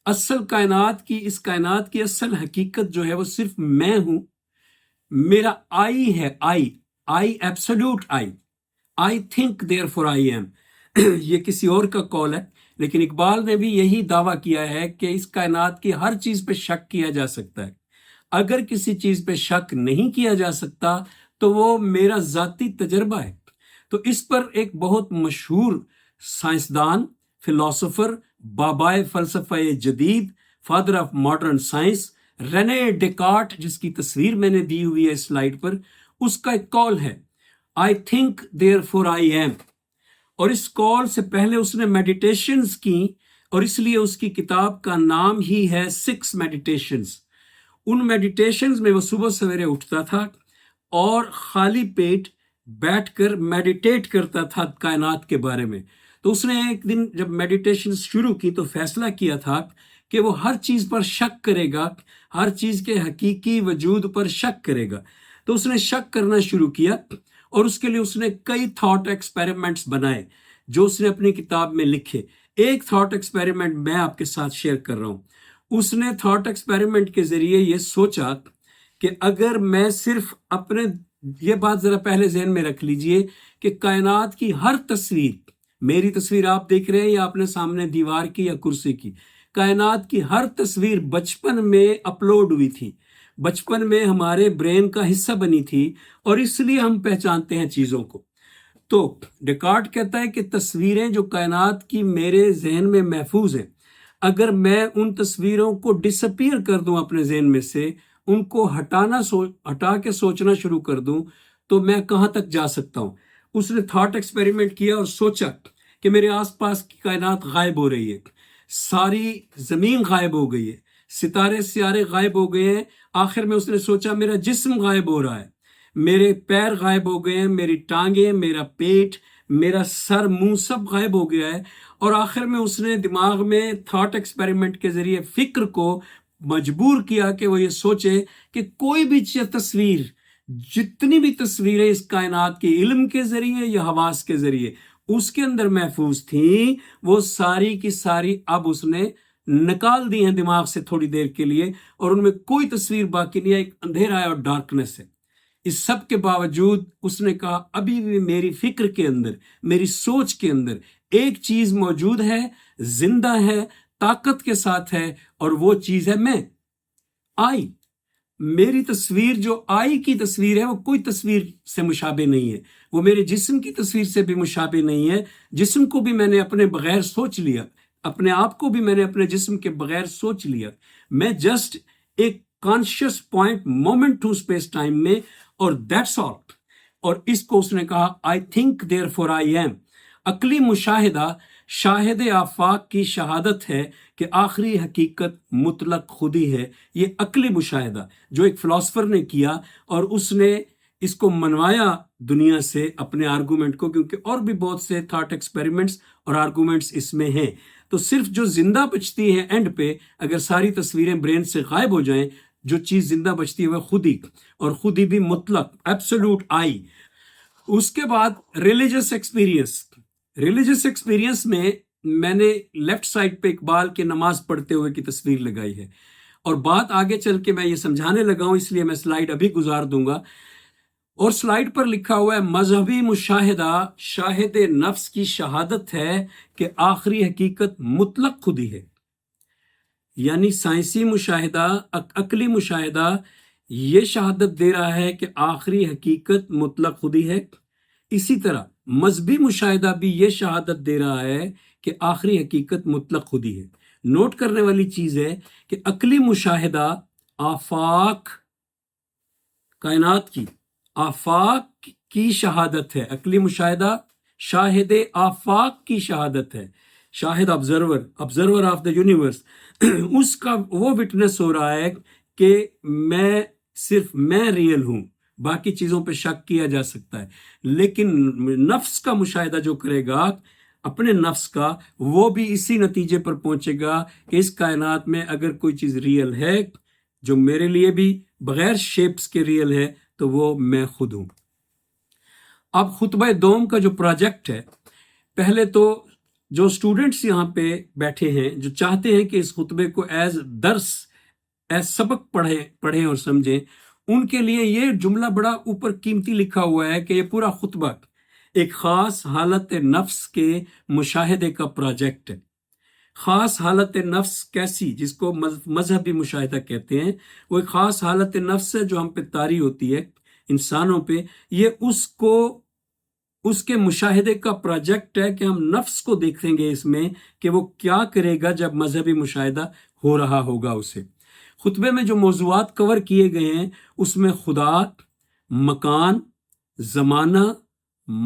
اصل کائنات کی، اس کائنات کی اصل حقیقت جو ہے وہ صرف میں ہوں، میرا آئی ہے، I absolute I think therefore فور آئی ایم۔ یہ کسی اور کا قول ہے، لیکن اقبال نے بھی یہی دعویٰ کیا ہے کہ اس کائنات کی ہر چیز پہ شک کیا جا سکتا ہے، اگر کسی چیز پہ شک نہیں کیا جا سکتا تو وہ میرا ذاتی تجربہ ہے۔ تو اس پر ایک بہت مشہور سائنسدان، فلاسفر، بابائے فلسفہ جدید، father of modern science, رینے Descartes, جس کی تصویر میں نے دی ہوئی ہے اس سلائیڈ پر، اس کا ایک قول ہے I think therefore I am۔ اور اس قول سے پہلے اس نے میڈیٹیشنز کی، اور اس لیے اس کی کتاب کا نام ہی ہے 6 میڈیٹیشنز۔ ان میڈیٹیشنز میں وہ صبح سویرے اٹھتا تھا اور خالی پیٹ بیٹھ کر میڈیٹیٹ کرتا تھا کائنات کے بارے میں۔ تو اس نے ایک دن جب میڈیٹیشن شروع کی تو فیصلہ کیا تھا کہ وہ ہر چیز پر شک کرے گا، ہر چیز کے حقیقی وجود پر شک کرے گا۔ تو اس نے شک کرنا شروع کیا، اور اس کے لیے اس نے کئی تھاٹ ایکسپیریمنٹس بنائے جو اس نے اپنی کتاب میں لکھے۔ ایک تھاٹ ایکسپیریمنٹ میں آپ کے ساتھ شیئر کر رہا ہوں۔ اس نے تھاٹ ایکسپیریمنٹ کے ذریعے یہ سوچا کہ اگر میں صرف اپنے، یہ بات ذرا پہلے ذہن میں رکھ لیجئے کہ کائنات کی ہر تصویر، میری تصویر آپ دیکھ رہے ہیں یا اپنے سامنے دیوار کی یا کرسی کی، کائنات کی ہر تصویر بچپن میں اپلوڈ ہوئی تھی، بچپن میں ہمارے برین کا حصہ بنی تھی، اور اس لیے ہم پہچانتے ہیں چیزوں کو۔ تو ڈیکارٹ کہتا ہے کہ تصویریں جو کائنات کی میرے ذہن میں محفوظ ہیں، اگر میں ان تصویروں کو ڈسپیئر کر دوں اپنے ذہن میں سے، ان کو ہٹا کے سوچنا شروع کر دوں، تو میں کہاں تک جا سکتا ہوں۔ اس نے تھاٹ ایکسپیریمنٹ کیا اور سوچا کہ میرے آس پاس کی کائنات غائب ہو رہی ہے، ساری زمین غائب ہو گئی ہے، ستارے سیارے غائب ہو گئے ہیں۔ آخر میں اس نے سوچا میرا جسم غائب ہو رہا ہے، میرے پیر غائب ہو گئے ہیں، میری ٹانگیں، میرا پیٹ، میرا سر، منہ سب غائب ہو گیا ہے۔ اور آخر میں اس نے دماغ میں تھاٹ ایکسپیریمنٹ کے ذریعے فکر کو مجبور کیا کہ وہ یہ سوچے کہ کوئی بھی تصویر، جتنی بھی تصویریں اس کائنات کے علم کے ذریعے یا حواس کے ذریعے اس کے اندر محفوظ تھیں، وہ ساری کی ساری اب اس نے نکال دی ہیں دماغ سے تھوڑی دیر کے لیے، اور ان میں کوئی تصویر باقی نہیں ہے، ایک اندھیرا ہے اور ڈارکنیس ہے۔ اس سب کے باوجود اس نے کہا ابھی بھی میری فکر کے اندر، میری سوچ کے اندر ایک چیز موجود ہے، زندہ ہے، طاقت کے ساتھ ہے، اور وہ چیز ہے میں، آئی۔ میری تصویر جو آئی کی تصویر ہے وہ کوئی تصویر سے مشابہ نہیں ہے، وہ میرے جسم کی تصویر سے بھی مشابہ نہیں ہے۔ جسم کو بھی میں نے اپنے بغیر سوچ لیا، اپنے آپ کو بھی میں نے اپنے جسم کے بغیر سوچ لیا۔ میں جسٹ ایک کانشیس پوائنٹ مومنٹ ہوں اسپیس ٹائم میں، اور دیٹس آل۔ اور اس کو اس نے کہا I think therefore I am۔ عقلی مشاہدہ شاہد آفاق کی شہادت ہے کہ آخری حقیقت مطلق خودی ہے۔ یہ عقلی مشاہدہ جو ایک فلاسفر نے کیا، اور اس نے اس کو منوایا دنیا سے اپنے آرگومنٹ کو، کیونکہ اور بھی بہت سے تھاٹ ایکسپیریمنٹس اور آرگومنٹس اس میں ہیں۔ تو صرف جو زندہ بچتی ہے اینڈ پہ، اگر ساری تصویریں برین سے غائب ہو جائیں، جو چیز زندہ بچتی ہے وہ خودی، اور خودی بھی مطلق، ایبسولوٹ آئی۔ اس کے بعد ریلیجس ایکسپیرینس میں نے لیفٹ سائڈ پہ اقبال کے نماز پڑھتے ہوئے کی تصویر لگائی ہے، اور بات آگے چل کے میں یہ سمجھانے لگا ہوں، اس لیے میں سلائیڈ ابھی گزار دوں گا۔ اور سلائیڈ پر لکھا ہوا ہے مذہبی مشاہدہ شاہد نفس کی شہادت ہے کہ آخری حقیقت مطلق خودی ہے۔ یعنی سائنسی مشاہدہ، عقلی مشاہدہ یہ شہادت دے رہا ہے کہ آخری حقیقت مطلق خودی ہے، اسی طرح مذہبی مشاہدہ بھی یہ شہادت دے رہا ہے کہ آخری حقیقت مطلق خودی ہے۔ نوٹ کرنے والی چیز ہے کہ عقلی مشاہدہ آفاق، کائنات کی آفاق کی شہادت ہے، عقلی مشاہدہ شاہد آفاق کی شہادت ہے، شاہد آبزرور آف دا یونیورس، اس کا وہ وٹنس ہو رہا ہے کہ صرف میں ریئل ہوں، باقی چیزوں پہ شک کیا جا سکتا ہے، لیکن نفس کا مشاہدہ جو کرے گا اپنے نفس کا، وہ بھی اسی نتیجے پر پہنچے گا کہ اس کائنات میں اگر کوئی چیز ریئل ہے جو میرے لیے بھی بغیر شیپس کے ریئل ہے، تو وہ میں خود ہوں۔ اب خطبہ دوم کا جو پروجیکٹ ہے، پہلے تو جو سٹوڈنٹس یہاں پہ بیٹھے ہیں جو چاہتے ہیں کہ اس خطبے کو ایز درس، ایز سبق پڑھیں اور سمجھیں، ان کے لیے یہ جملہ بڑا اوپر قیمتی لکھا ہوا ہے کہ یہ پورا خطبہ ایک خاص حالت نفس کے مشاہدے کا پروجیکٹ ہے۔ خاص حالت نفس کیسی، جس کو مذہبی مشاہدہ کہتے ہیں، وہ ایک خاص حالت نفس ہے جو ہم پہ طاری ہوتی ہے، انسانوں پہ. یہ اس کے مشاہدے کا پروجیکٹ ہے کہ ہم نفس کو دیکھیں گے اس میں کہ وہ کیا کرے گا جب مذہبی مشاہدہ ہو رہا ہوگا اسے. خطبے میں جو موضوعات کور کیے گئے ہیں اس میں خدا، مکان، زمانہ،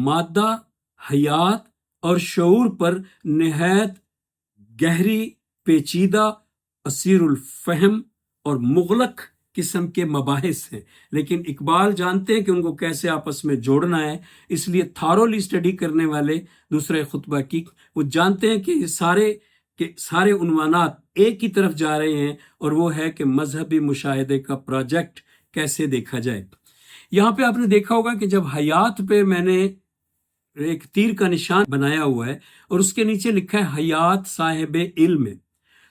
مادہ، حیات اور شعور پر نہایت گہری، پیچیدہ، اسیر الفہم اور مغلق قسم کے مباحث ہیں. لیکن اقبال جانتے ہیں کہ ان کو کیسے آپس میں جوڑنا ہے، اس لیے تھارولی اسٹڈی کرنے والے دوسرے خطبہ کی وہ جانتے ہیں کہ یہ سارے عنوانات ایک ہی طرف جا رہے ہیں، اور وہ ہے کہ مذہبی مشاہدے کا پروجیکٹ کیسے دیکھا جائے. یہاں پہ آپ نے دیکھا ہوگا کہ جب حیات پہ میں نے ایک تیر کا نشان بنایا ہوا ہے اور اس کے نیچے لکھا ہے حیات صاحب علم ہے،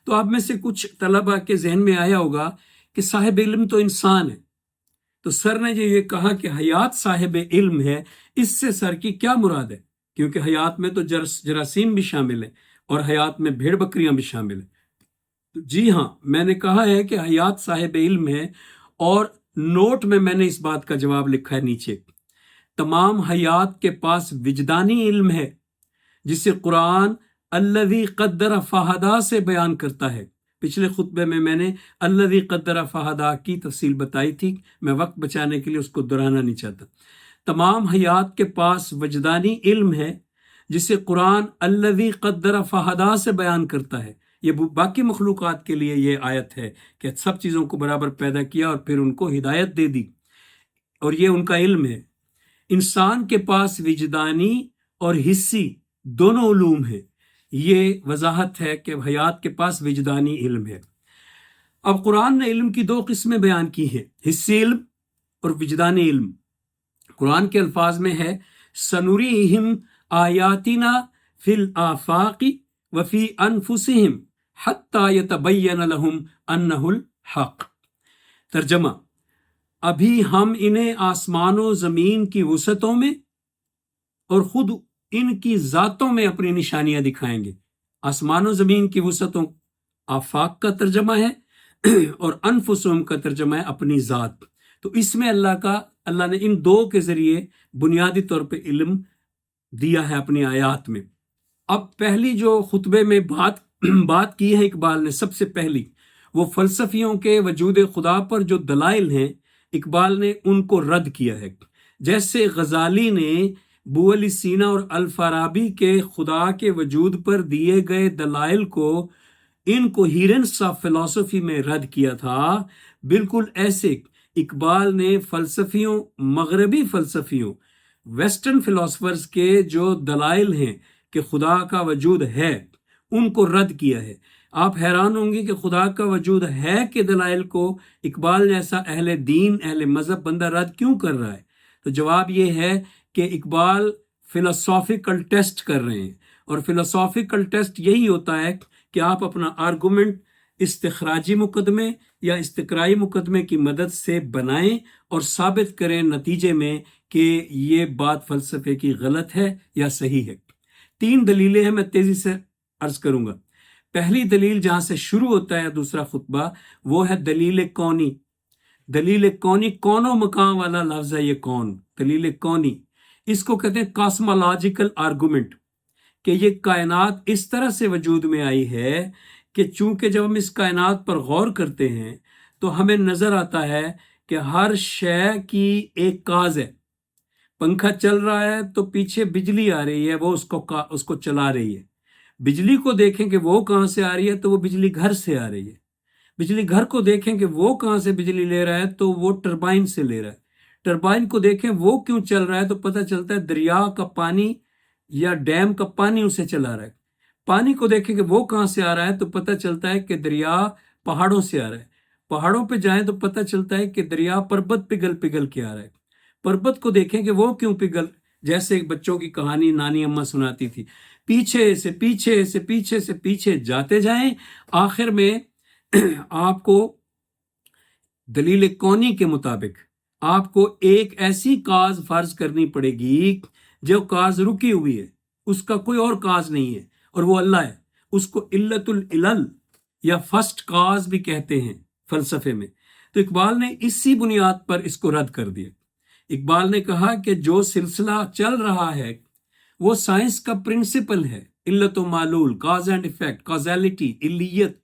تو آپ میں سے کچھ طلبہ کے ذہن میں آیا ہوگا کہ صاحب علم تو انسان ہے. تو سر نے جو یہ کہا کہ حیات صاحب علم ہے، اس سے سر کی کیا مراد ہے؟ کیونکہ حیات میں تو جراثیم بھی شامل ہیں اور حیات میں بھیڑ بکریاں بھی شامل ہیں. جی ہاں، میں نے کہا ہے کہ حیات صاحب علم ہے، اور نوٹ میں نے اس بات کا جواب لکھا ہے نیچے. تمام حیات کے پاس وجدانی علم ہے جسے قرآن الذی قدر فہدا سے بیان کرتا ہے. پچھلے خطبے میں نے الذی قدر فہدا کی تفصیل بتائی تھی، میں وقت بچانے کے لیے اس کو دہرانا نہیں چاہتا. تمام حیات کے پاس وجدانی علم ہے جسے قرآن الذی قدر فہدا سے بیان کرتا ہے. یہ باقی مخلوقات کے لیے یہ آیت ہے کہ سب چیزوں کو برابر پیدا کیا اور پھر ان کو ہدایت دے دی، اور یہ ان کا علم ہے. انسان کے پاس وجدانی اور حسی دونوں علوم ہیں. یہ وضاحت ہے کہ حیات کے پاس وجدانی علم ہے. اب قرآن نے علم کی دو قسمیں بیان کی ہیں، حسی علم اور وجدانی علم. قرآن کے الفاظ میں ہے سنوریہم آیاتنا فی الآفاق وفی انفسہم حتی یتبین لہم انہ الحق. ترجمہ: ابھی ہم انہیں آسمان و زمین کی وسعتوں میں اور خود ان کی ذاتوں میں اپنی نشانیاں دکھائیں گے. آسمان و زمین کی وسعتوں آفاق کا ترجمہ ہے اور انفسہم کا ترجمہ ہے اپنی ذات. تو اس میں اللہ نے ان دو کے ذریعے بنیادی طور پہ علم دیا ہے اپنی آیات میں. اب پہلی جو خطبے میں بات کی ہے اقبال نے، سب سے پہلی وہ فلسفیوں کے وجود خدا پر جو دلائل ہیں، اقبال نے ان کو رد کیا ہے. جیسے غزالی نے ابو علی سینا اور الفارابی کے خدا کے وجود پر دیے گئے دلائل کو انکوہیرنس آف فلسفی میں رد کیا تھا، بالکل ایسے اقبال نے مغربی فلسفیوں، ویسٹرن فلاسفرز کے جو دلائل ہیں کہ خدا کا وجود ہے، ان کو رد کیا ہے. آپ حیران ہوں گے کہ خدا کا وجود ہے کے دلائل کو اقبال جیسا اہل دین، اہل مذہب بندہ رد کیوں کر رہا ہے؟ تو جواب یہ ہے کہ اقبال فلسافیکل ٹیسٹ کر رہے ہیں، اور فلسافیکل ٹیسٹ یہی ہوتا ہے کہ آپ اپنا آرگومنٹ استخراجی مقدمے یا استقرائی مقدمے کی مدد سے بنائیں اور ثابت کریں نتیجے میں کہ یہ بات فلسفے کی غلط ہے یا صحیح ہے. 3 دلیلیں ہیں، میں تیزی سے عرض کروں گا. پہلی دلیل جہاں سے شروع ہوتا ہے دوسرا خطبہ، وہ ہے دلیل کونی. دلیل کونی، کون و مکان والا لفظ ہے یہ کون، دلیل کونی. اس کو کہتے ہیں کاسمولوجیکل آرگومنٹ، کہ یہ کائنات اس طرح سے وجود میں آئی ہے کہ چونکہ جب ہم اس کائنات پر غور کرتے ہیں تو ہمیں نظر آتا ہے کہ ہر شے کی ایک کاز ہے. پنکھا چل رہا ہے تو پیچھے بجلی آ رہی ہے، وہ اس کو چلا رہی ہے. بجلی کو دیکھیں کہ وہ کہاں سے آ رہی ہے تو وہ بجلی گھر سے آ رہی ہے. بجلی گھر کو دیکھیں کہ وہ کہاں سے بجلی لے رہا ہے تو وہ ٹربائن سے لے رہا ہے. ٹربائن کو دیکھیں وہ کیوں چل رہا ہے تو پتہ چلتا ہے دریا کا پانی یا ڈیم کا پانی اسے چلا رہا ہے. پانی کو دیکھیں کہ وہ کہاں سے آ رہا ہے تو پتہ چلتا ہے کہ دریا پہاڑوں سے آ رہا ہے. پہاڑوں پہ جائیں تو پتہ چلتا ہے کہ دریا پربت پگھل کے آ رہا ہے. پربت کو دیکھیں کہ وہ کیوں جیسے بچوں کی کہانی نانی اماں سناتی تھی، پیچھے سے پیچھے جاتے جائیں، آخر میں آپ کو دلیل کونی کے مطابق آپ کو ایک ایسی کاز فرض کرنی پڑے گی جو کاز رکی ہوئی ہے، اس کا کوئی اور کاز نہیں ہے، اور وہ اللہ ہے. اس کو علت العلل یا فرسٹ کاز بھی کہتے ہیں فلسفے میں. تو اقبال نے اسی بنیاد پر اس کو رد کر دیا. اقبال نے کہا کہ جو سلسلہ چل رہا ہے وہ سائنس کا پرنسپل ہے، علت و معلول، کاز اینڈ ایفیکٹ، کازیلٹی، علیت.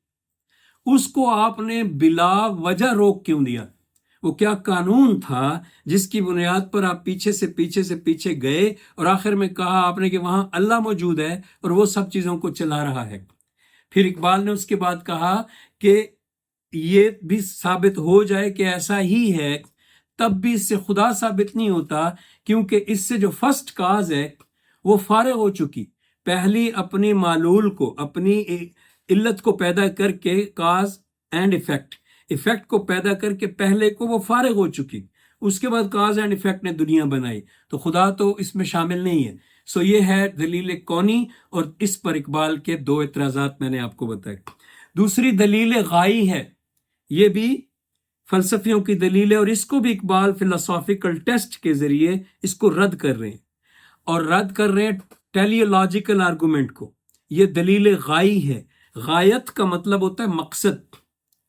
اس کو آپ نے بلا وجہ روک کیوں دیا؟ وہ کیا قانون تھا جس کی بنیاد پر آپ پیچھے سے پیچھے گئے اور آخر میں کہا آپ نے کہ وہاں اللہ موجود ہے اور وہ سب چیزوں کو چلا رہا ہے؟ پھر اقبال نے اس کے بعد کہا کہ یہ بھی ثابت ہو جائے کہ ایسا ہی ہے، تب بھی اس سے خدا ثابت نہیں ہوتا، کیونکہ اس سے جو فرسٹ کاز ہے وہ فارغ ہو چکی. پہلی اپنی معلول کو، اپنی علت کو پیدا کر کے، کاز اینڈ ایفیکٹ کو پیدا کر کے پہلے کو وہ فارغ ہو چکی. اس کے بعد کاز اینڈ ایفیکٹ نے دنیا بنائی، تو خدا تو اس میں شامل نہیں ہے. سو یہ ہے دلیل کونی، اور اس پر اقبال کے دو اعتراضات میں نے آپ کو بتائے. دوسری دلیل غائی ہے، یہ بھی فلسفیوں کی دلیل ہے، اور اس کو بھی اقبال فلسافیکل ٹیسٹ کے ذریعے اس کو رد کر رہے ہیں، اور رد کر رہے ہیں ٹیلیولوجیکل آرگومنٹ کو. یہ دلیل غائی ہے. غایت کا مطلب ہوتا ہے مقصد،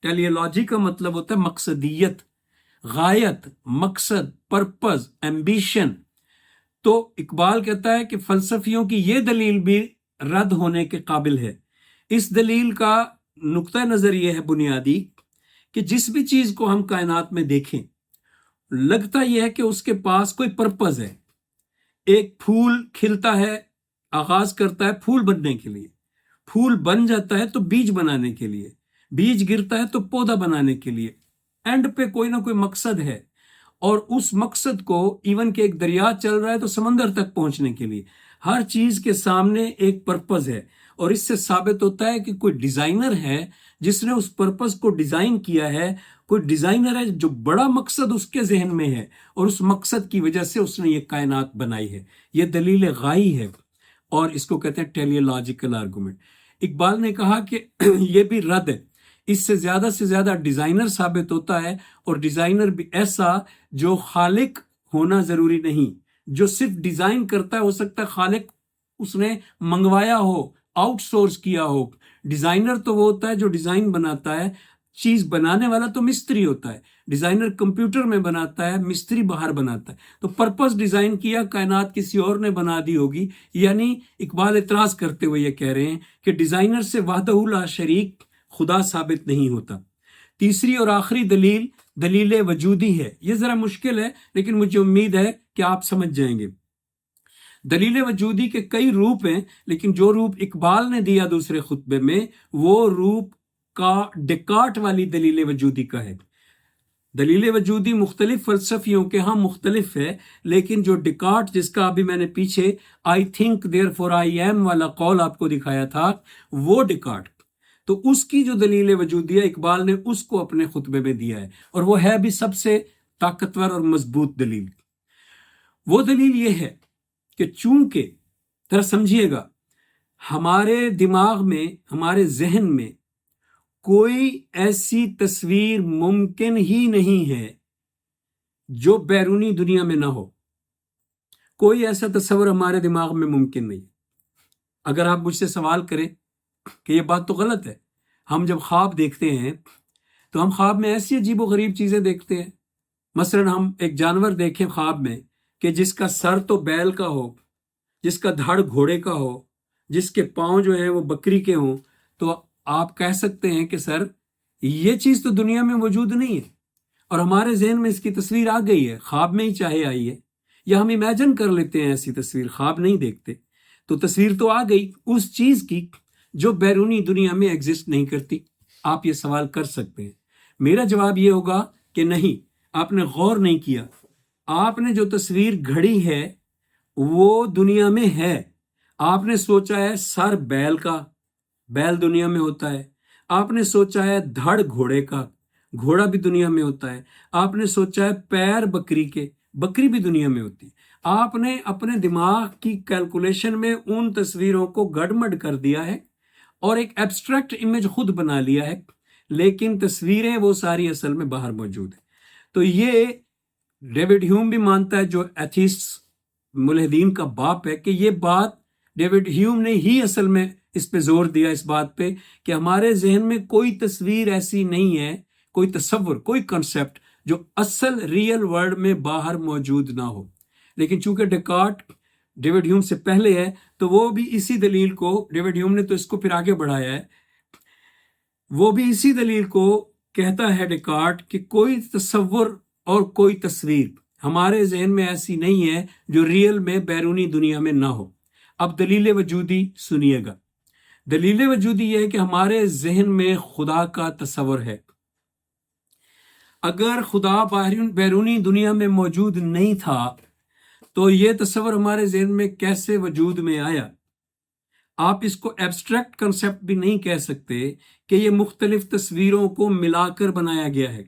ٹیلیولوجی کا مطلب ہوتا ہے مقصدیت، غایت، مقصد، پرپز، ایمبیشن. تو اقبال کہتا ہے کہ فلسفیوں کی یہ دلیل بھی رد ہونے کے قابل ہے. اس دلیل کا نقطہ نظر یہ ہے بنیادی کہ جس بھی چیز کو ہم کائنات میں دیکھیں، لگتا یہ ہے کہ اس کے پاس کوئی پرپز ہے. ایک پھول کھلتا ہے، آغاز کرتا ہے پھول بننے کے لیے، پھول بن جاتا ہے تو بیج بنانے کے لیے، بیج گرتا ہے تو پودا بنانے کے لیے. اینڈ پہ کوئی نہ کوئی مقصد ہے، اور اس مقصد کو ایون کہ ایک دریا چل رہا ہے تو سمندر تک پہنچنے کے لیے ہر چیز کے سامنے ایک پرپز ہے. اور اس سے ثابت ہوتا ہے کہ کوئی ڈیزائنر ہے جس نے اس پرپز کو ڈیزائن کیا ہے، کوئی ڈیزائنر ہے جو بڑا مقصد اس کے ذہن میں ہے، اور اس مقصد کی وجہ سے اس نے یہ کائنات بنائی ہے. یہ دلیل غائی ہے، اور اس کو کہتے ہیں ٹیلیولوجیکل آرگومنٹ. اقبال نے کہا کہ یہ بھی رد ہے. اس سے زیادہ ڈیزائنر ثابت ہوتا ہے، اور ڈیزائنر بھی ایسا جو خالق ہونا ضروری نہیں، جو صرف ڈیزائن کرتا ہے. ہو سکتا ہے خالق اس نے منگوایا ہو، آؤٹ سورس کیا ہو. ڈیزائنر تو وہ ہوتا ہے جو ڈیزائن بناتا ہے. چیز بنانے والا تو مستری ہوتا ہے. ڈیزائنر کمپیوٹر میں بناتا ہے، مستری باہر بناتا ہے. تو پرپس ڈیزائن کیا، کائنات کسی اور نے بنا دی ہوگی. یعنی اقبال اعتراض کرتے ہوئے یہ کہہ رہے ہیں کہ ڈیزائنر سے وحدہ لا شریک خدا ثابت نہیں ہوتا. تیسری اور آخری دلیل وجودی ہے. یہ ذرا مشکل ہے، لیکن مجھے امید ہے کہ آپ سمجھ جائیں گے. دلیل وجودی کے کئی روپ ہیں، لیکن جو روپ اقبال نے دیا دوسرے خطبے میں، وہ روپ کا ڈیکارٹ والی دلیل وجودی کا ہے. دلیل وجودی مختلف فلسفیوں کے ہاں مختلف ہے، لیکن جو ڈیکارٹ، جس کا ابھی میں نے پیچھے I think therefore I am والا قول آپ کو دکھایا تھا، وہ ڈیکارٹ، تو اس کی جو دلیل وجودی ہے اقبال نے اس کو اپنے خطبے میں دیا ہے، اور وہ ہے بھی سب سے طاقتور اور مضبوط دلیل. وہ دلیل یہ ہے کہ چونکہ، ذرا سمجھیے گا، ہمارے دماغ میں، ہمارے ذہن میں کوئی ایسی تصویر ممکن ہی نہیں ہے جو بیرونی دنیا میں نہ ہو. کوئی ایسا تصور ہمارے دماغ میں ممکن نہیں. اگر آپ مجھ سے سوال کریں کہ یہ بات تو غلط ہے، ہم جب خواب دیکھتے ہیں تو ہم خواب میں ایسی عجیب و غریب چیزیں دیکھتے ہیں. مثلا ہم ایک جانور دیکھیں خواب میں کہ جس کا سر تو بیل کا ہو، جس کا دھڑ گھوڑے کا ہو، جس کے پاؤں جو ہیں وہ بکری کے ہوں، تو آپ کہہ سکتے ہیں کہ سر یہ چیز تو دنیا میں موجود نہیں ہے، اور ہمارے ذہن میں اس کی تصویر آ گئی ہے، خواب میں ہی چاہے آئی ہے، یا ہم امیجن کر لیتے ہیں ایسی تصویر، خواب نہیں دیکھتے. تو تصویر تو آ گئی اس چیز کی جو بیرونی دنیا میں ایگزسٹ نہیں کرتی. آپ یہ سوال کر سکتے ہیں. میرا جواب یہ ہوگا کہ نہیں، آپ نے غور نہیں کیا. آپ نے جو تصویر گھڑی ہے وہ دنیا میں ہے. آپ نے سوچا ہے سر بیل کا، بیل دنیا میں ہوتا ہے. آپ نے سوچا ہے دھڑ گھوڑے کا، گھوڑا بھی دنیا میں ہوتا ہے. آپ نے سوچا ہے پیر بکری کے، بکری بھی دنیا میں ہوتی ہے. آپ نے اپنے دماغ کی کیلکولیشن میں ان تصویروں کو گڑمڑ کر دیا ہے اور ایک ایبسٹریکٹ امیج خود بنا لیا ہے، لیکن تصویریں وہ ساری اصل میں باہر موجود ہیں. تو یہ ڈیوڈ ہیوم بھی مانتا ہے، جو ایتھیسٹ ملحدین کا باپ ہے، کہ یہ بات ڈیوڈ ہیوم نے ہی اصل میں اس پہ زور دیا اس بات پہ کہ ہمارے ذہن میں کوئی تصویر ایسی نہیں ہے، کوئی تصور، کوئی کنسیپٹ جو اصل ریئل ورلڈ میں باہر موجود نہ ہو. لیکن چونکہ ڈیکارٹ ڈیوڈ ہیوم سے پہلے ہے تو وہ بھی اسی دلیل کو، ڈیوڈ ہیوم نے تو اس کو پھر آگے بڑھایا ہے، وہ بھی اسی دلیل کو کہتا ہے ڈیکارٹ کہ کوئی تصور اور کوئی تصویر ہمارے ذہن میں ایسی نہیں ہے جو ریئل میں بیرونی دنیا میں نہ ہو. اب دلیل وجودی سنیے گا. دلیل وجودی یہ ہے کہ ہمارے ذہن میں خدا کا تصور ہے. اگر خدا بیرونی دنیا میں موجود نہیں تھا تو یہ تصور ہمارے ذہن میں کیسے وجود میں آیا؟ آپ اس کو ایبسٹریکٹ کنسیپٹ بھی نہیں کہہ سکتے کہ یہ مختلف تصویروں کو ملا کر بنایا گیا ہے.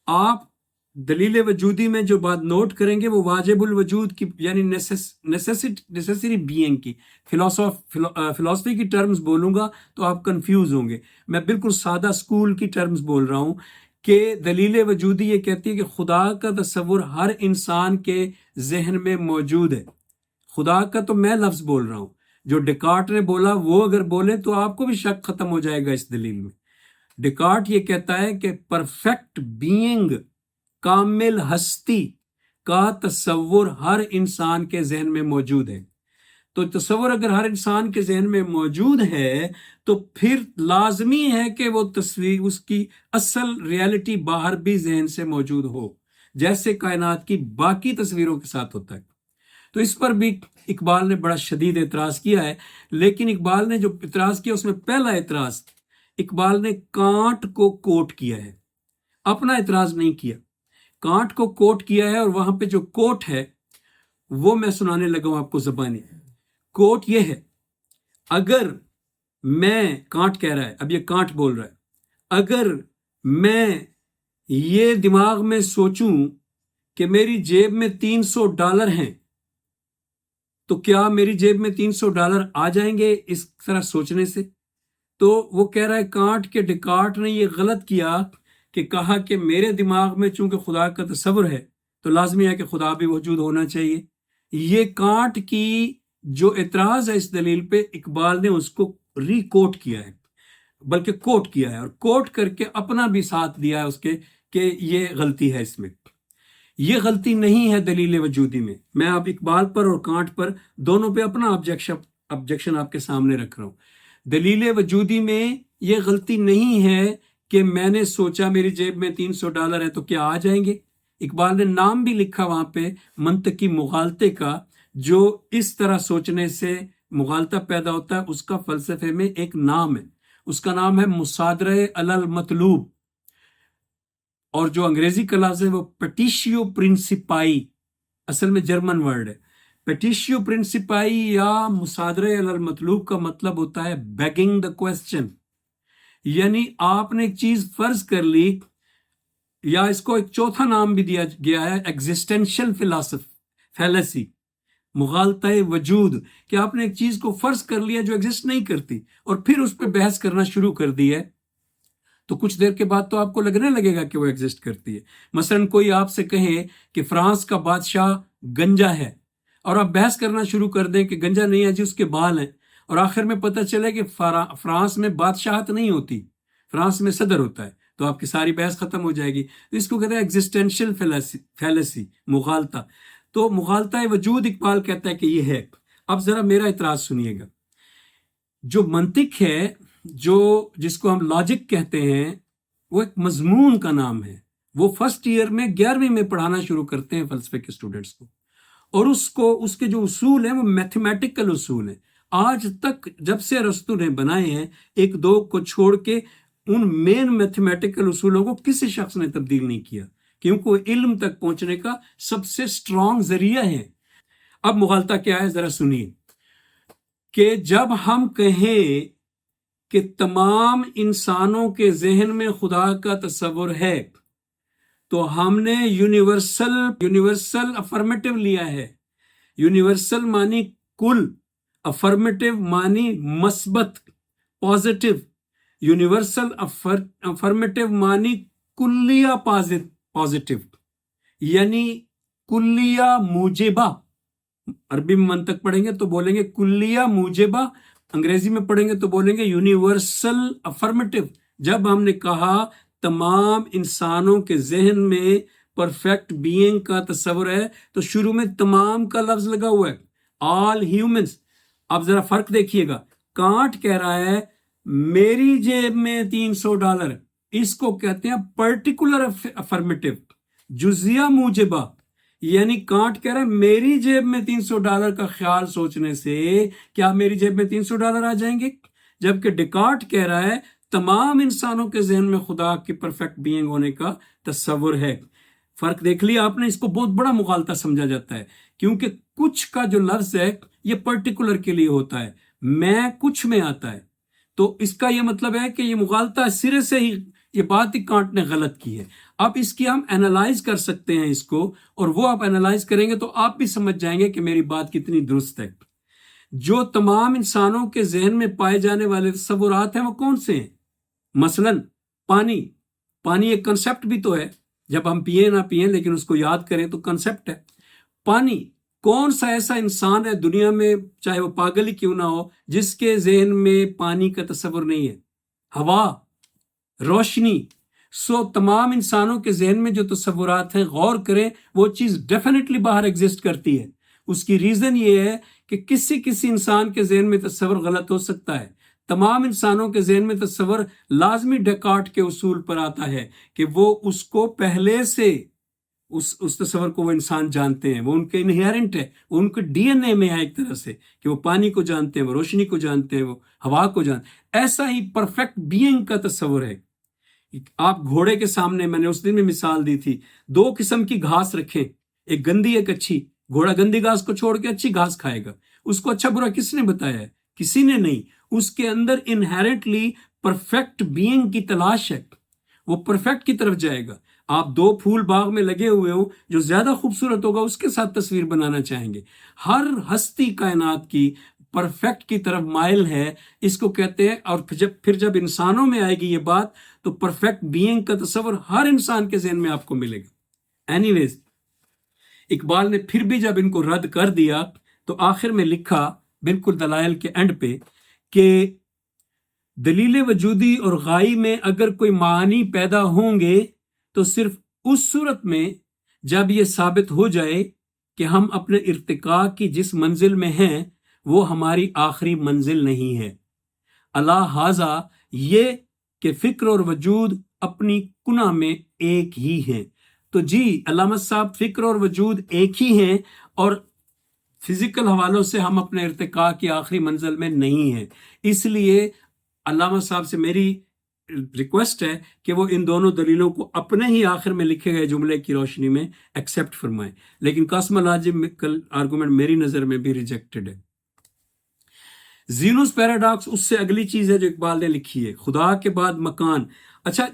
آپ دلیل وجودی میں جو بات نوٹ کریں گے وہ واجب الوجود کی، یعنی نیسیسری بینگ کی. فلسفی کی ٹرمز بولوں گا تو آپ کنفیوز ہوں گے. میں بالکل سادہ اسکول کی ٹرمز بول رہا ہوں کہ دلیل وجودی یہ کہتی ہے کہ خدا کا تصور ہر انسان کے ذہن میں موجود ہے. خدا کا تو میں لفظ بول رہا ہوں، جو ڈیکارٹ نے بولا وہ اگر بولے تو آپ کو بھی شک ختم ہو جائے گا اس دلیل میں. ڈیکارٹ یہ کہتا ہے کہ پرفیکٹ بینگ، کامل ہستی کا تصور ہر انسان کے ذہن میں موجود ہے. تو تصور اگر ہر انسان کے ذہن میں موجود ہے تو پھر لازمی ہے کہ وہ تصویر، اس کی اصل ریالٹی باہر بھی ذہن سے موجود ہو، جیسے کائنات کی باقی تصویروں کے ساتھ ہوتا ہے. تو اس پر بھی اقبال نے بڑا شدید اعتراض کیا ہے. لیکن اقبال نے جو اعتراض کیا اس میں پہلا اعتراض اقبال نے کانٹ کو کوٹ کیا ہے، اپنا اعتراض نہیں کیا. کانٹ کو کوٹ کیا ہے اور وہاں پہ جو کوٹ ہے وہ میں سنانے لگا ہوں آپ کو زبانی. کوٹ یہ ہے، اگر میں، کانٹ کہہ رہا ہے، اب یہ کانٹ بول رہا ہے، اگر میں یہ دماغ میں سوچوں کہ میری جیب میں $300 ہیں تو کیا میری جیب میں $300 آ جائیں گے اس طرح سوچنے سے؟ تو وہ کہہ رہا ہے کانٹ کے ڈیکارٹ نے یہ غلط کیا کہ کہا کہ میرے دماغ میں چونکہ خدا کا تصور ہے تو لازمی ہے کہ خدا بھی موجود ہونا چاہیے. یہ کانٹ کی جو اعتراض ہے اس دلیل پہ، اقبال نے اس کو ری کوٹ کیا ہے، بلکہ کوٹ کیا ہے، اور کوٹ کر کے اپنا بھی ساتھ دیا ہے اس کے کہ یہ غلطی ہے. اس میں یہ غلطی نہیں ہے دلیل وجودی میں. میں اب اقبال پر اور کانٹ پر دونوں پہ اپنا آبجیکشن آپ کے سامنے رکھ رہا ہوں. دلیل وجودی میں یہ غلطی نہیں ہے کہ میں نے سوچا میری جیب میں $300 ہے تو کیا آ جائیں گے. اقبال نے نام بھی لکھا وہاں پہ منطقی مغالطے کا، جو اس طرح سوچنے سے مغالطہ پیدا ہوتا ہے، اس کا فلسفے میں ایک نام ہے، اس کا نام ہے مصادرہ علی المطلوب، اور جو انگریزی کا لفظ ہے وہ پیٹیشیو پرنسپائی، اصل میں جرمن ورڈ ہے. پیٹیشیو پرنسپائی یا مصادرہ علی المطلوب کا مطلب ہوتا ہے بیگنگ دا کوسچن، یعنی آپ نے ایک چیز فرض کر لی، یا اس کو ایک چوتھا نام بھی دیا گیا ہے ایگزسٹینشل فیلسی، مغالطہ وجود، کہ آپ نے ایک چیز کو فرض کر لیا جو ایگزسٹ نہیں کرتی اور پھر اس پہ بحث کرنا شروع کر دی ہے، تو کچھ دیر کے بعد تو آپ کو لگنے لگے گا کہ وہ ایگزسٹ کرتی ہے. مثلا کوئی آپ سے کہے کہ فرانس کا بادشاہ گنجا ہے اور آپ بحث کرنا شروع کر دیں کہ گنجا نہیں ہے جی، اس کے بال ہیں، اور آخر میں پتہ چلے کہ فرانس میں بادشاہت نہیں ہوتی، فرانس میں صدر ہوتا ہے، تو آپ کی ساری بحث ختم ہو جائے گی. اس کو کہتے ہیں ایگزسٹینشل فیلسی، مغالطہ. تو مغالطہ وجود اقبال کہتا ہے کہ یہ ہے. اب ذرا میرا اعتراض سنیے گا. جو منطق ہے، جس کو ہم لاجک کہتے ہیں، وہ ایک مضمون کا نام ہے. وہ فرسٹ ایئر میں 11ویں میں پڑھانا شروع کرتے ہیں فلسفے کے اسٹوڈنٹس کو، اور اس کے جو اصول ہیں وہ میتھمیٹیکل اصول ہیں. آج تک جب سے ارسطو نے بنائے ہیں، ایک دو کو چھوڑ کے، ان مین میتھمیٹیکل اصولوں کو کسی شخص نے تبدیل نہیں کیا، کیونکہ وہ علم تک پہنچنے کا سب سے اسٹرانگ ذریعہ ہے. اب مغالطہ کیا ہے ذرا سنیے، کہ جب ہم کہیں کہ تمام انسانوں کے ذہن میں خدا کا تصور ہے تو ہم نے یونیورسل افرمیٹو لیا ہے. یونیورسل مانی کل، افرمیٹو مانی مثبت، پازیٹو. یونیورسل افرمیٹو مانی کلیہ پازیٹو، یعنی کلیہ موجبہ. عربی میں منطق پڑھیں گے تو بولیں گے کلیہ موجبہ انگریزی میں پڑھیں گے تو بولیں گے یونیورسل افرمیٹو. جب ہم نے کہا تمام انسانوں کے ذہن میں پرفیکٹ بینگ کا تصور ہے تو شروع میں تمام کا لفظ لگا ہوا ہے, آل ہیومنس. اب ذرا فرق دیکھیے گا, کانٹ کہہ رہا ہے میری جیب میں $300, اس کو کہتے ہیں پرٹیکولر افرمیٹو, جزیہ موجبہ. یعنی کانٹ کہہ رہا ہے میری جیب میں $300 کا خیال سوچنے سے کیا میری جیب میں $300 آ جائیں گے, جبکہ ڈیکارٹ کہہ رہا ہے تمام انسانوں کے ذہن میں خدا کی پرفیکٹ بینگ ہونے کا تصور ہے. فرق دیکھ لیا آپ نے, اس کو بہت بڑا مغالطہ سمجھا جاتا ہے کیونکہ کچھ کا جو لفظ ہے یہ پرٹیکولر کے لیے ہوتا ہے, میں کچھ میں آتا ہے. تو اس کا یہ مطلب ہے کہ یہ مغالطہ سرے سے ہی, یہ بات ہی کانٹ نے غلط کی ہے. اب اس کی ہم اینالائز کر سکتے ہیں اس کو, اور وہ آپ اینالائز کریں گے تو آپ بھی سمجھ جائیں گے کہ میری بات کتنی درست ہے. جو تمام انسانوں کے ذہن میں پائے جانے والے تصورات ہیں وہ کون سے ہیں؟ مثلا پانی. پانی ایک کنسپٹ بھی تو ہے, جب ہم پیئیں نہ پیئیں لیکن اس کو یاد کریں تو کنسپٹ ہے. پانی, کون سا ایسا انسان ہے دنیا میں چاہے وہ پاگل ہی کیوں نہ ہو جس کے ذہن میں پانی کا تصور نہیں ہے؟ ہوا, روشنی. تمام انسانوں کے ذہن میں جو تصورات ہیں غور کریں, وہ چیز ڈیفینیٹلی باہر ایگزسٹ کرتی ہے. اس کی ریزن یہ ہے کہ کسی انسان کے ذہن میں تصور غلط ہو سکتا ہے. تمام انسانوں کے ذہن میں تصور لازمی ڈیکارٹ کے اصول پر آتا ہے کہ وہ اس کو پہلے سے اس تصور کو وہ انسان جانتے ہیں, وہ ان کے انہیرنٹ ہے, وہ ان کے ڈی این اے میں ہے ایک طرح سے کہ وہ پانی کو جانتے ہیں, وہ روشنی کو جانتے ہیں, وہ ہوا کو جانتے ہیں. ایسا ہی پرفیکٹ بینگ کا تصور ہے. آپ گھوڑے کے سامنے, میں نے اس دن میں مثال دی تھی, 2 قسم کی گھاس رکھیں, ایک گندی ایک اچھی. گھوڑا گندی گھاس کو چھوڑ کے اچھی گھاس کھائے گا. اس کو اچھا برا کس نے بتایا ہے؟ کسی نے نہیں. اس کے اندر انہیرنٹلی پرفیکٹ بینگ کی تلاش ہے, وہ پرفیکٹ کی طرف جائے گا. آپ 2 پھول باغ میں لگے ہوئے ہو, جو زیادہ خوبصورت ہوگا اس کے ساتھ تصویر بنانا چاہیں گے. ہر ہستی کائنات کی پرفیکٹ کی طرف مائل ہے, اس کو کہتے ہیں. اور پھر جب انسانوں میں آئے گی یہ بات تو پرفیکٹ بینگ کا تصور ہر انسان کے ذہن میں آپ کو ملے گا. اینی ویز, اقبال نے پھر بھی جب ان کو رد کر دیا تو آخر میں لکھا بالکل دلائل کے اینڈ پہ کہ دلیل وجودی اور غائی میں اگر کوئی معانی پیدا ہوں گے تو صرف اس صورت میں جب یہ ثابت ہو جائے کہ ہم اپنے ارتقاء کی جس منزل میں ہیں وہ ہماری آخری منزل نہیں ہے. اللہ ھذا, یہ کہ فکر اور وجود اپنی کنہ میں ایک ہی ہیں. تو جی علامہ صاحب, فکر اور وجود ایک ہی ہیں اور فزیکل حوالوں سے ہم اپنے ارتقاء کی آخری منزل میں نہیں ہیں. اس لیے علامہ صاحب سے میری ریکویسٹ ہے کہ وہ ان دونوں دلیلوں کو اپنے ہی آخر میں لکھے گئے جملے کی روشنی میں ایکسیپٹ فرمائیں. لیکن کاسمولوجی آرگومنٹ میری نظر میں بھی ریجیکٹڈ ہے. زینوس پیراڈاکس اس سے اگلی چیز ہے جو اقبال نے لکھی ہے, خدا کے بعد مکان. اچھا,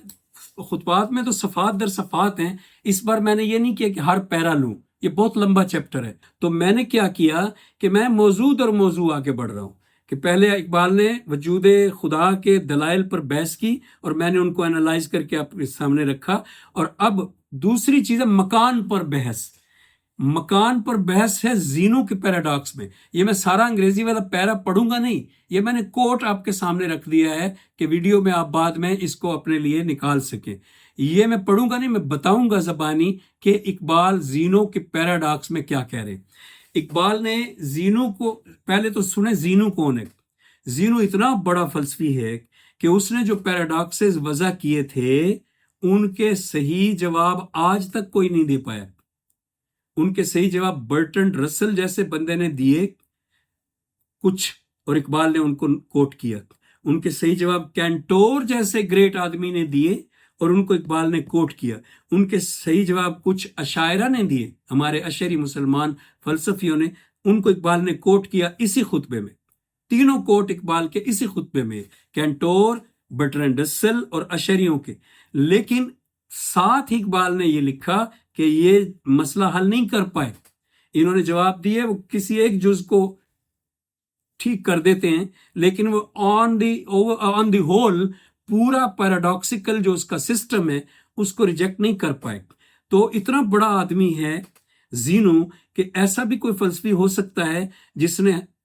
خطبات میں تو صفحات در صفحات ہیں, اس بار میں نے یہ نہیں کیا کہ ہر پیرا لوں, یہ بہت لمبا چیپٹر ہے. تو میں نے کیا کیا کہ میں موضوع آگے بڑھ رہا ہوں کہ پہلے اقبال نے وجود خدا کے دلائل پر بحث کی اور میں نے ان کو انالائز کر کے اپنے سامنے رکھا. اور اب دوسری چیز ہے مکان پر بحث. مکان پر بحث ہے زینو کے پیراڈاکس میں. یہ میں سارا انگریزی والا پیرا پڑھوں گا نہیں, یہ میں نے کوٹ آپ کے سامنے رکھ دیا ہے کہ ویڈیو میں آپ بعد میں اس کو اپنے لیے نکال سکیں. یہ میں پڑھوں گا نہیں, میں بتاؤں گا زبانی کہ اقبال زینو کے پیراڈاکس میں کیا کہہ رہے ہیں. اقبال نے زینو کو, پہلے تو سنیں زینو کون ہے. زینو اتنا بڑا فلسفی ہے کہ اس نے جو پیراڈاکسز وضع کیے تھے ان کے صحیح جواب آج تک کوئی نہیں دے پایا. ان کے صحیح جواب برٹنڈ رسل جیسے بندے نے دیے کچھ, اور اقبال نے ان کو کوٹ کیا. ان کے صحیح جواب کینٹور جیسے گریٹ آدمی نے دیے اور ان کو اقبال نے کوٹ کیا. ان کے صحیح جواب کچھ اشاعرہ نے دیے, ہمارے اشعری مسلمان فلسفیوں نے, ان کو اقبال نے کوٹ کیا اسی خطبے میں. تینوں کوٹ اقبال کے اسی خطبے میں, کینٹور, برٹرینڈ رسل اور اشعریوں کے. لیکن ساتھ ہی اقبال نے یہ لکھا کہ یہ مسئلہ حل نہیں کر پائے. انہوں نے جواب دیے, وہ کسی ایک جز کو ٹھیک کر دیتے ہیں لیکن وہ آن دی ہول پورا پیراڈاکسیکل جو اس کا سسٹم ہے اس کو ریجیکٹ نہیں کر پائے. تو اتنا بڑا آدمی ہے زینو کہ ایسا بھی کوئی فلسفی ہو سکتا ہے جس نے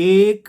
1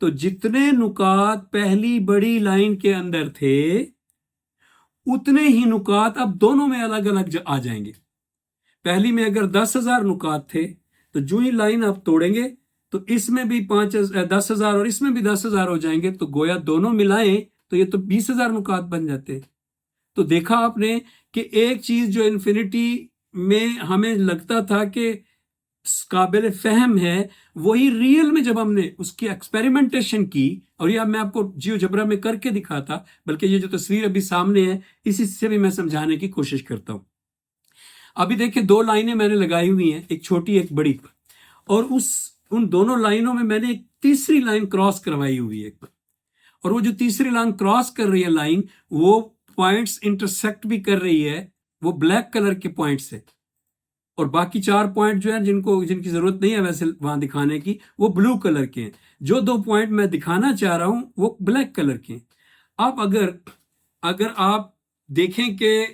تو جتنے نکات پہلی بڑی لائن کے اندر تھے اتنے ہی نکات اب دونوں میں الگ الگ آ جائیں گے. پہلی میں اگر 10,000 نکات تھے تو جو ہی لائن آپ توڑیں گے تو اس میں بھی 10,000 اور اس میں بھی 10,000 ہو جائیں گے, تو گویا دونوں ملائیں تو یہ تو 20,000 نکات بن جاتے. تو دیکھا آپ نے کہ ایک چیز جو انفینٹی میں ہمیں لگتا تھا کہ قابل فہم ہے, وہی ریئل میں جب ہم نے اس کی ایکسپیریمنٹیشن کی, اور یہ میں آپ کو جیو جبرا میں کر کے دکھاتا, بلکہ یہ جو تصویر ابھی سامنے ہے اسی سے بھی میں سمجھانے کی کوشش کرتا ہوں. ابھی دیکھیں 2 لائنیں میں نے لگائی ہوئی ہیں, ایک چھوٹی ایک بڑی, اور ان دونوں لائنوں میں میں نے ایک تیسری لائن کراس کروائی ہوئی ہے, اور وہ جو تیسری لائن کراس کر رہی ہے لائن, وہ پوائنٹس انٹرسیکٹ بھی کر رہی ہے, وہ بلیک کلر کے پوائنٹس ہے, اور باقی 4 پوائنٹ جو ہیں جن کی ضرورت نہیں ہے ویسے وہاں دکھانے کی, وہ بلو کلر کے ہیں. جو 2 پوائنٹ میں دکھانا چاہ رہا ہوں وہ بلیک کلر کے ہیں. اب اگر آپ دیکھیں کہ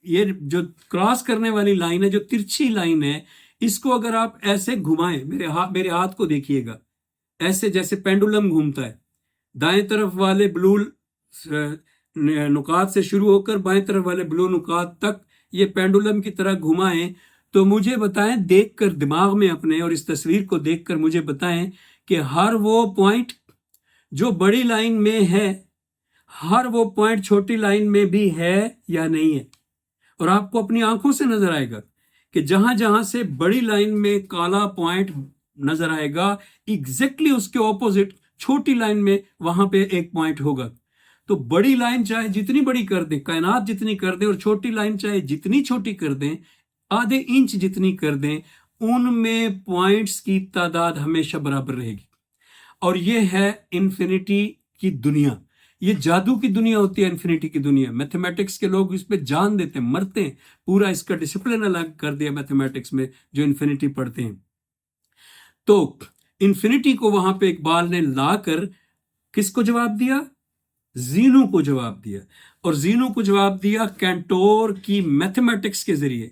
یہ جو کراس کرنے والی لائن ہے, جو ترچھی لائن ہے, اس کو اگر آپ ایسے گھمائیں, میرے ہاتھ کو دیکھیے گا, ایسے جیسے پینڈولم گھومتا ہے, دائیں طرف والے بلو نکات سے شروع ہو کر بائیں طرف والے بلو نکات تک یہ پینڈولم کی طرح گھمائیں, تو مجھے بتائیں دیکھ کر دماغ میں اپنے, اور اس تصویر کو دیکھ کر مجھے بتائیں کہ ہر وہ پوائنٹ جو بڑی لائن میں ہے, ہر وہ پوائنٹ چھوٹی لائن میں بھی ہے یا نہیں ہے. اور آپ کو اپنی آنکھوں سے نظر آئے گا کہ جہاں جہاں سے بڑی لائن میں کالا پوائنٹ نظر آئے گا, ایگزیکٹلی اس کے اپوزٹ چھوٹی لائن میں وہاں پہ ایک پوائنٹ ہوگا. تو بڑی لائن چاہے جتنی بڑی کر دیں, کائنات جتنی کر دیں, اور چھوٹی لائن چاہے جتنی چھوٹی کر دیں, آدھے انچ جتنی کر دیں, ان میں پوائنٹس کی تعداد ہمیشہ برابر رہے گی. اور یہ ہے انفینٹی کی دنیا, یہ جادو کی دنیا ہوتی ہے انفینٹی کی دنیا. میتھمیٹکس کے لوگ اس پہ جان دیتے ہیں, مرتے ہیں, پورا اس کا ڈسپلن الگ کر دیا میتھمیٹکس میں جو انفینٹی پڑھتے ہیں. تو انفینٹی کو وہاں پہ اقبال نے لا کر کس کو جواب دیا؟ زینو کو جواب دیا. اور زینو کو جواب دیا کینٹور کی میتھمیٹکس کے ذریعے.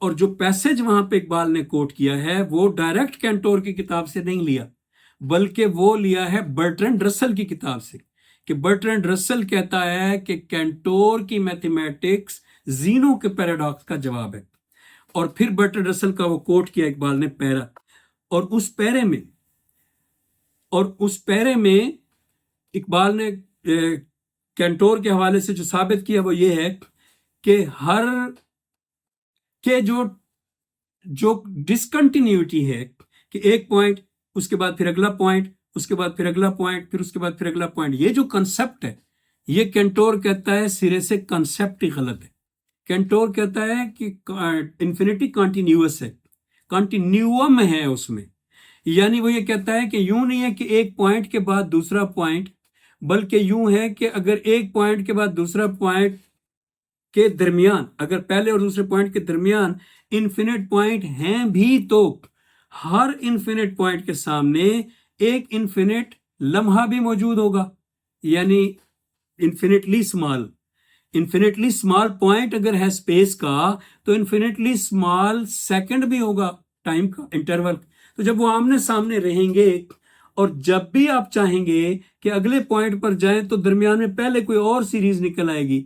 اور جو پیسج وہاں پہ اقبال نے کوٹ کیا ہے وہ ڈائریکٹ کینٹور کی کتاب سے نہیں لیا, بلکہ وہ لیا ہے برٹرینڈ رسل کی کتاب سے, کہ برٹرینڈ رسل کہتا ہے کہ کینٹور کی میتھمیٹکس زینو کے پیراڈاکس کا جواب ہے. اور پھر برٹرینڈ رسل کا وہ کوٹ کیا اقبال نے پیرا, اور اس پیرے میں اقبال نے کینٹور کے حوالے سے جو ثابت کیا وہ یہ ہے کہ جو ڈسکنٹینیوٹی ہے, کہ ایک پوائنٹ, اس کے بعد پھر اگلا پوائنٹ, اس کے بعد پھر اگلا پوائنٹ, پھر اس کے بعد پھر اگلا پوائنٹ, یہ جو کنسپٹ ہے یہ کینٹور کہتا ہے سرے سے کنسپٹ ہی غلط ہے. کینٹور کہتا ہے کہ انفینٹی کنٹینیوس ہے, کنٹینیوم ہے اس میں. یعنی وہ یہ کہتا ہے کہ یوں نہیں ہے کہ ایک پوائنٹ کے بعد دوسرا پوائنٹ, بلکہ یوں ہے کہ اگر ایک پوائنٹ کے بعد دوسرا پوائنٹ کے درمیان, اگر پہلے اور دوسرے پوائنٹ کے درمیان انفینٹ پوائنٹ ہیں بھی, تو ہر انفینٹ پوائنٹ کے سامنے ایک انفینٹ لمحہ بھی موجود ہوگا. یعنی انفینٹلی اسمال پوائنٹ اگر ہے اسپیس کا, تو انفینٹلی اسمال سیکنڈ بھی ہوگا ٹائم کا انٹرول. تو جب وہ آمنے سامنے رہیں گے, اور جب بھی آپ چاہیں گے کہ اگلے پوائنٹ پر جائیں, تو درمیان میں پہلے کوئی اور سیریز نکل آئے گی,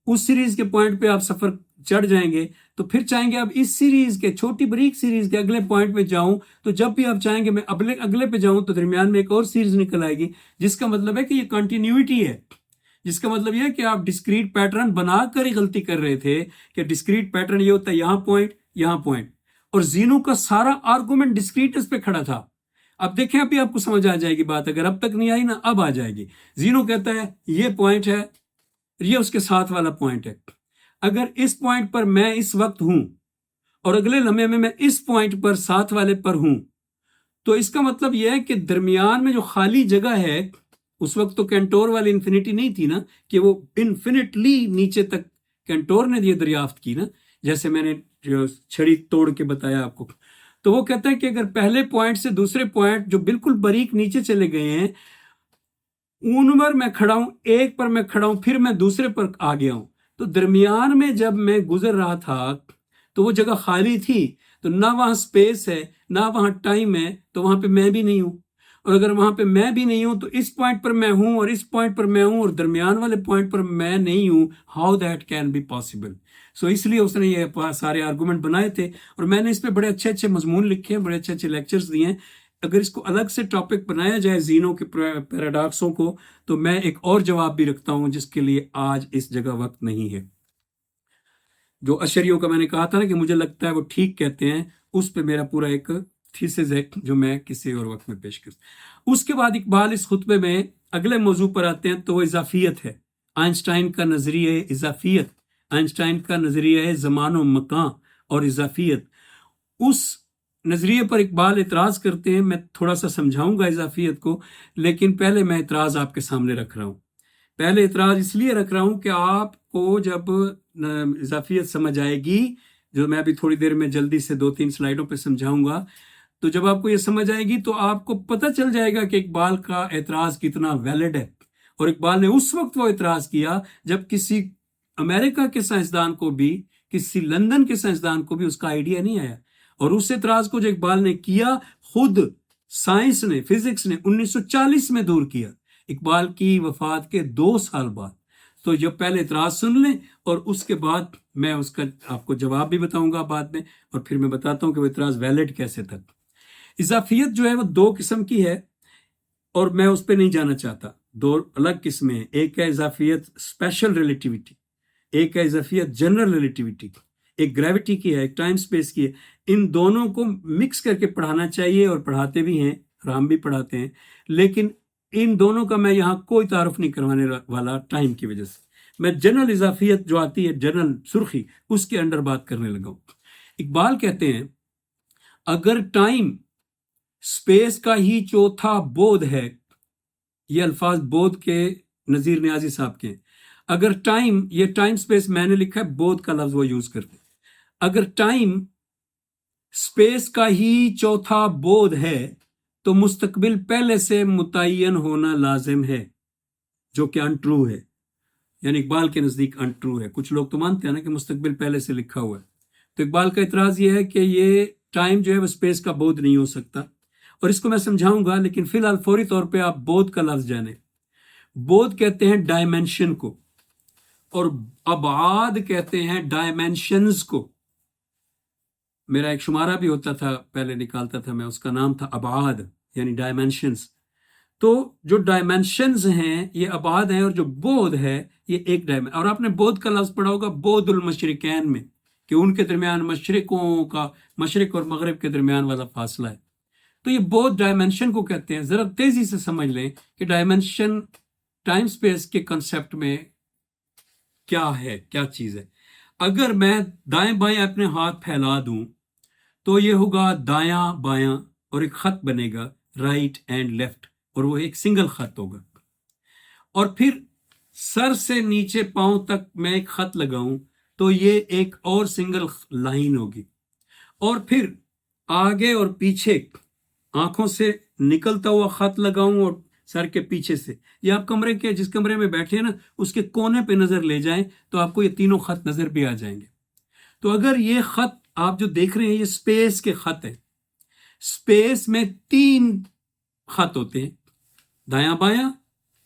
اس سیریز کے پوائنٹ پہ آپ سفر چڑھ جائیں گے, تو پھر چاہیں گے اب اس سیریز کے چھوٹی بریک سیریز کے اگلے پوائنٹ پہ جاؤں, تو جب بھی آپ چاہیں گے میں اگلے پہ جاؤں, تو درمیان میں ایک اور سیریز نکل آئے گی, جس کا مطلب ہے کہ یہ کنٹینیوٹی ہے. جس کا مطلب یہ ہے کہ آپ ڈسکریٹ پیٹرن بنا کر ہی غلطی کر رہے تھے, کہ ڈسکریٹ پیٹرن یہ ہوتا ہے یہاں پوائنٹ یہاں پوائنٹ, اور زینو کا سارا آرگومنٹ ڈسکریٹس پہ کھڑا تھا. اب دیکھیں ابھی آپ کو سمجھ آ جائے گی بات, اگر اب تک نہیں آئی نا اب آ جائے گی. زینو کہتا ہے یہ پوائنٹ ہے, یہ اس کے ساتھ والا پوائنٹ ہے. اگر اس پوائنٹ پر میں اس وقت ہوں اور اگلے لمحے میں اس پوائنٹ پر ساتھ والے پر ہوں, تو اس کا مطلب یہ ہے کہ درمیان میں جو خالی جگہ ہے, اس وقت تو کینٹور والی انفینٹی نہیں تھی نا, کہ وہ انفینٹلی نیچے تک کینٹور نے یہ دریافت کی نا, جیسے میں نے چھڑی توڑ کے بتایا آپ کو. تو وہ کہتا ہے کہ اگر پہلے پوائنٹ سے دوسرے پوائنٹ جو بالکل باریک نیچے چلے گئے ہیں, ان پر میں کھڑا ہوں, ایک پر میں کھڑا ہوں, پھر میں دوسرے پر آ گیا ہوں, تو درمیان میں جب میں گزر رہا تھا تو وہ جگہ خالی تھی, تو نہ وہاں سپیس ہے نہ وہاں ٹائم ہے, تو وہاں پہ میں بھی نہیں ہوں. اور اگر وہاں پہ میں بھی نہیں ہوں تو اس پوائنٹ پر میں ہوں اور اس پوائنٹ پر میں ہوں اور درمیان والے پوائنٹ پر میں نہیں ہوں. How that can be possible? So اس لیے اس نے یہ سارے آرگومنٹ بنائے تھے اور میں نے اس پہ بڑے اچھے اچھے مضمون لکھے ہیں, بڑے اچھے اچھے لیکچرز دیے ہیں. اگر اس کو الگ سے ٹاپک بنایا جائے زینوں کے پیراڈاکسوں کو, تو میں ایک اور جواب بھی رکھتا ہوں جس کے لیے آج اس جگہ وقت نہیں ہے. جو اشریوں کا میں نے کہا تھا نا کہ مجھے لگتا ہے وہ ٹھیک کہتے ہیں, اس پہ میرا پورا ایک تھیسز ہے جو میں کسی اور وقت میں پیش کروں. اس کے بعد اقبال اس خطبے میں اگلے موضوع پر آتے ہیں تو وہ اضافیت ہے. آئنسٹائن کا نظریہ اضافیت, آئنسٹائن کا نظریہ ہے زمان و مکان اور اضافیت. اس نظریے پر اقبال اعتراض کرتے ہیں. میں تھوڑا سا سمجھاؤں گا اضافیت کو, لیکن پہلے میں اعتراض آپ کے سامنے رکھ رہا ہوں. پہلے اعتراض اس لیے رکھ رہا ہوں کہ آپ کو جب اضافیت سمجھ آئے گی, جو میں ابھی تھوڑی دیر میں جلدی سے 2-3 سلائیڈوں پہ سمجھاؤں گا, تو جب آپ کو یہ سمجھ آئے گی تو آپ کو پتہ چل جائے گا کہ اقبال کا اعتراض کتنا ویلڈ ہے. اور اقبال نے اس وقت وہ اعتراض کیا جب کسی امریکہ کے سائنسدان کو بھی, کسی لندن کے سائنسدان کو بھی اس کا آئیڈیا نہیں آیا. اور اس اعتراض کو جو اقبال نے کیا, خود سائنس نے, فزکس نے 1940 میں دور کیا, اقبال کی وفات کے 2 سال بعد. تو یہ پہلے اعتراض سن لیں اور اس کے بعد میں اس کا آپ کو جواب بھی بتاؤں گا بعد میں, اور پھر میں بتاتا ہوں کہ وہ اعتراض ویلڈ کیسے تھا. اضافیت جو ہے وہ 2 قسم کی ہے اور میں اس پہ نہیں جانا چاہتا. 2 الگ قسمیں ہیں. ایک ہے اضافیت اسپیشل ریلیٹیوٹی, ایک ہے اضافیت جنرل ریلیٹیوٹی. ایک گریوٹی کی ہے, ایک ٹائم سپیس کی ہے. ان دونوں کو مکس کر کے پڑھانا چاہیے اور پڑھاتے بھی ہیں, اور ہم بھی پڑھاتے ہیں, لیکن ان دونوں کا میں یہاں کوئی تعارف نہیں کروانے والا ٹائم کی وجہ سے. میں جنرل اضافیت جو آتی ہے, جنرل سرخی, اس کے انڈر بات کرنے لگا ہوں. اقبال کہتے ہیں اگر ٹائم سپیس کا ہی چوتھا بود ہے, یہ الفاظ بود کے نذیر نیازی صاحب کے ہیں. اگر ٹائم, یہ ٹائم سپیس میں نے لکھا ہے, بود کا لفظ وہ یوز کرتے ہیں. اگر ٹائم سپیس کا ہی چوتھا بود ہے تو مستقبل پہلے سے متعین ہونا لازم ہے, جو کہ انٹرو ہے. یعنی اقبال کے نزدیک انٹرو ہے. کچھ لوگ تو مانتے ہیں نا کہ مستقبل پہلے سے لکھا ہوا ہے. تو اقبال کا اعتراض یہ ہے کہ یہ ٹائم جو ہے وہ سپیس کا بود نہیں ہو سکتا, اور اس کو میں سمجھاؤں گا, لیکن فی الحال فوری طور پہ آپ بود کا لفظ جانیں. بود کہتے ہیں ڈائمینشن کو, اور ابعاد کہتے ہیں ڈائمینشنز کو. میرا ایک شمارہ بھی ہوتا تھا, پہلے نکالتا تھا میں, اس کا نام تھا ابعاد, یعنی ڈائمینشنز. تو جو ڈائمینشنز ہیں یہ ابعاد ہیں, اور جو بود ہے یہ ایک ڈائمینشن. اور آپ نے بود کا لفظ پڑھا ہوگا بود المشرقین میں, کہ ان کے درمیان مشرقوں کا, مشرق اور مغرب کے درمیان والا فاصلہ ہے. تو یہ بود ڈائمینشن کو کہتے ہیں. ذرا تیزی سے سمجھ لیں کہ ڈائمینشن ٹائم سپیس کے کنسیپٹ میں کیا ہے, کیا چیز ہے. اگر میں دائیں بائیں اپنے ہاتھ پھیلا دوں تو یہ ہوگا دایاں بایاں, اور ایک خط بنے گا رائٹ اینڈ لیفٹ, اور وہ ایک سنگل خط ہوگا. اور پھر سر سے نیچے پاؤں تک میں ایک خط لگاؤں تو یہ ایک اور سنگل لائن ہوگی. اور پھر آگے اور پیچھے آنکھوں سے نکلتا ہوا خط لگاؤں اور سر کے پیچھے سے, یا آپ کمرے کے, جس کمرے میں بیٹھے ہیں نا, اس کے کونے پہ نظر لے جائیں تو آپ کو یہ تینوں خط نظر بھی آ جائیں گے. تو اگر یہ خط آپ جو دیکھ رہے ہیں یہ سپیس کے خط ہیں. سپیس میں 3 خط ہوتے ہیں, دایاں بایاں,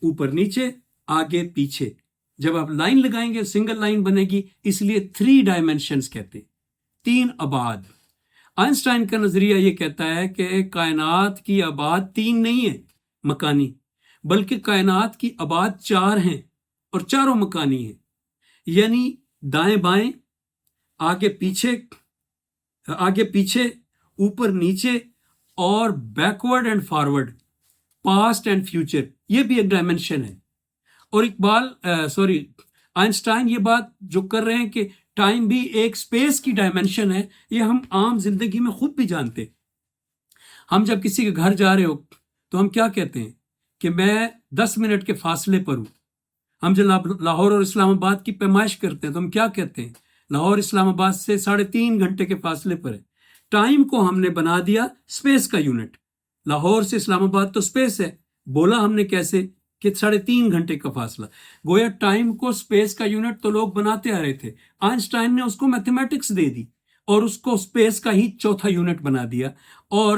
اوپر نیچے, آگے پیچھے. جب آپ لائن لگائیں گے سنگل لائن بنے گی, اس لیے 3 ڈائمینشنز کہتے ہیں, 3 ابعاد. آئنسٹائن کا نظریہ یہ کہتا ہے کہ کائنات کی ابعاد 3 نہیں ہے مکانی, بلکہ کائنات کی ابعاد 4 ہیں, اور چاروں مکانی ہیں. یعنی دائیں بائیں, آگے پیچھے, اوپر نیچے, اور backward and forward, past and future, یہ بھی ایک ڈائمینشن ہے. اور آئنسٹائن یہ بات جو کر رہے ہیں کہ ٹائم بھی ایک سپیس کی ڈائمینشن ہے, یہ ہم عام زندگی میں خود بھی جانتے. ہم جب کسی کے گھر جا رہے ہو تو ہم کیا کہتے ہیں کہ میں 10 منٹ کے فاصلے پر ہوں. ہم جب لاہور اور اسلام آباد کی پیمائش کرتے ہیں تو ہم کیا کہتے ہیں, لاہور اسلام آباد سے 3.5 گھنٹے کے فاصلے پر ہے. ٹائم کو ہم نے بنا دیا سپیس کا یونٹ. لاہور سے اسلام آباد تو سپیس ہے, بولا ہم نے کیسے کہ 3.5 گھنٹے کا فاصلہ. گویا ٹائم کو سپیس کا یونٹ تو لوگ بناتے آ رہے تھے, آئنسٹائن نے اس کو میتھمیٹکس دے دی اور اس کو سپیس کا ہی چوتھا یونٹ بنا دیا. اور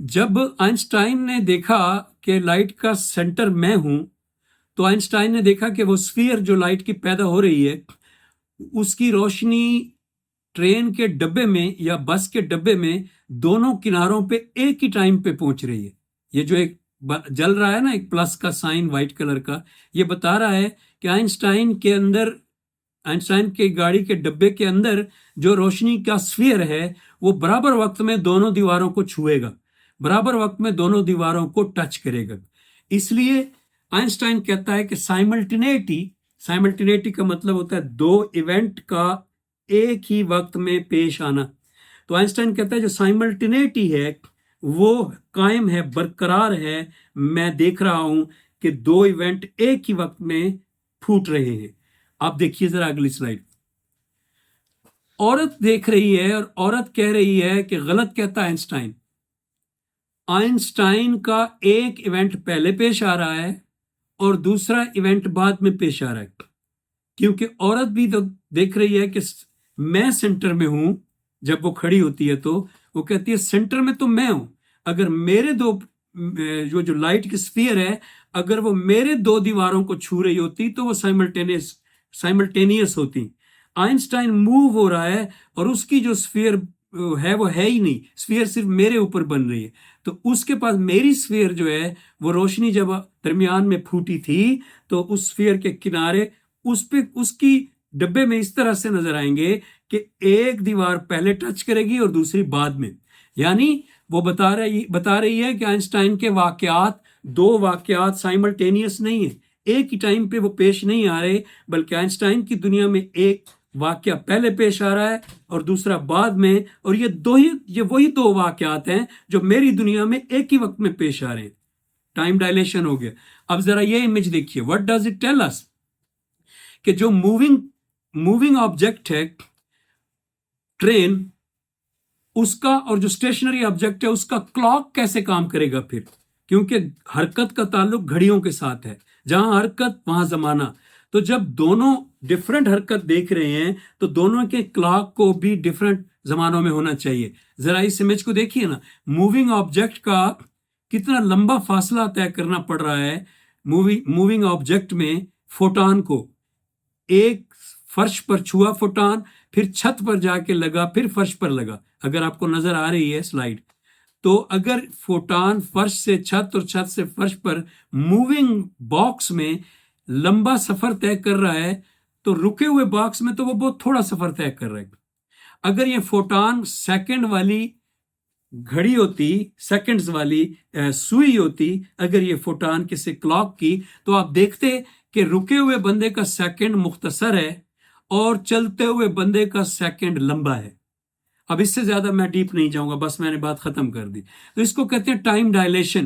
جب آئنسٹائن نے دیکھا کہ لائٹ کا سینٹر میں ہوں تو آئنسٹائن نے دیکھا کہ وہ اسفیئر جو لائٹ کی پیدا ہو رہی ہے اس کی روشنی ٹرین کے ڈبے میں یا بس کے ڈبے میں دونوں کناروں پہ ایک ہی ٹائم پہ پہنچ رہی ہے. یہ جو ایک جل رہا ہے نا ایک پلس کا سائن وائٹ کلر کا, یہ بتا رہا ہے کہ آئنسٹائن کے گاڑی کے ڈبے کے اندر جو روشنی کا اسفیئر ہے وہ برابر وقت میں دونوں دیواروں کو چھوئے گا, برابر وقت میں دونوں دیواروں کو ٹچ کرے گا. اس لیے آئنسٹائن کہتا ہے کہ سائملٹینیٹی کا مطلب ہوتا ہے دو ایونٹ کا ایک ہی وقت میں پیش آنا. تو آئنسٹائن کہتا ہے جو سائملٹینیٹی ہے وہ قائم ہے, برقرار ہے. میں دیکھ رہا ہوں کہ دو ایونٹ ایک ہی وقت میں پھوٹ رہے ہیں. آپ دیکھیے ذرا اگلی سلائیڈ. عورت دیکھ رہی ہے اور عورت کہہ رہی ہے کہ غلط کہتا ہے آئنسٹائن کا ایک ایونٹ پہلے پیش آ رہا ہے اور دوسرا ایونٹ بعد میں پیش آ رہا ہے, کیونکہ عورت بھی تو دیکھ رہی ہے کہ میں سینٹر میں ہوں. جب وہ کھڑی ہوتی ہے تو وہ کہتی ہے سینٹر میں تو میں ہوں, اگر میرے جو لائٹ کی اسفیئر ہے اگر وہ میرے دو دیواروں کو چھو رہی ہوتی تو وہ سائملٹینیس ہوتی. آئنسٹائن موو ہو رہا ہے اور اس کی جو اسفیئر ہے وہ ہے ہی نہیں, اسفیئر صرف میرے اوپر بن رہی ہے. تو اس کے پاس میری اسفیئر جو ہے وہ روشنی جب درمیان میں پھوٹی تھی تو اس اسفیئر کے کنارے اس کی ڈبے میں اس طرح سے نظر آئیں گے کہ ایک دیوار پہلے ٹچ کرے گی اور دوسری بعد میں. یعنی وہ بتا رہی ہے کہ آئنسٹائن کے دو واقعات سائملٹینیس نہیں ہیں, ایک ہی ٹائم پہ وہ پیش نہیں آ رہے, بلکہ آئنسٹائن کی دنیا میں ایک واقعہ پہلے پیش آ رہا ہے اور دوسرا بعد میں, اور یہ وہی دو واقعات ہیں جو میری دنیا میں ایک ہی وقت میں پیش آ رہے ہیں. ٹائم ڈائلیشن ہو گیا. اب ذرا یہ امیج دیکھیے, what does it tell us کہ جو موونگ آبجیکٹ ہے ٹرین, اس کا اور جو اسٹیشنری آبجیکٹ ہے اس کا کلاک کیسے کام کرے گا پھر, کیونکہ حرکت کا تعلق گھڑیوں کے ساتھ ہے, جہاں حرکت وہاں زمانہ. تو جب دونوں ڈفرنٹ حرکت دیکھ رہے ہیں تو دونوں کے کلاک کو بھی ڈفرنٹ زمانوں میں ہونا چاہیے. ذرا اس امیج کو دیکھیے نا, موونگ آبجیکٹ کا کتنا لمبا فاصلہ طے کرنا پڑ رہا ہے. موونگ آبجیکٹ میں فوٹان کو ایک فرش پر چھوا فوٹان, پھر چھت پر جا کے لگا, پھر فرش پر لگا. اگر آپ کو نظر آ رہی ہے سلائیڈ, تو اگر فوٹان فرش سے چھت اور چھت سے فرش پر موونگ باکس میں لمبا سفر طے کر رہا ہے تو رکے ہوئے باکس میں تو وہ بہت تھوڑا سفر طے کر رہا ہے. اگر یہ فوٹان سیکنڈ والی گھڑی ہوتی, سیکنڈز والی سوئی ہوتی, اگر یہ فوٹان کسی کلاک کی, تو آپ دیکھتے کہ رکے ہوئے بندے کا سیکنڈ مختصر ہے اور چلتے ہوئے بندے کا سیکنڈ لمبا ہے. اب اس سے زیادہ میں ڈیپ نہیں جاؤں گا, بس میں نے بات ختم کر دی. تو اس کو کہتے ہیں ٹائم ڈائلیشن.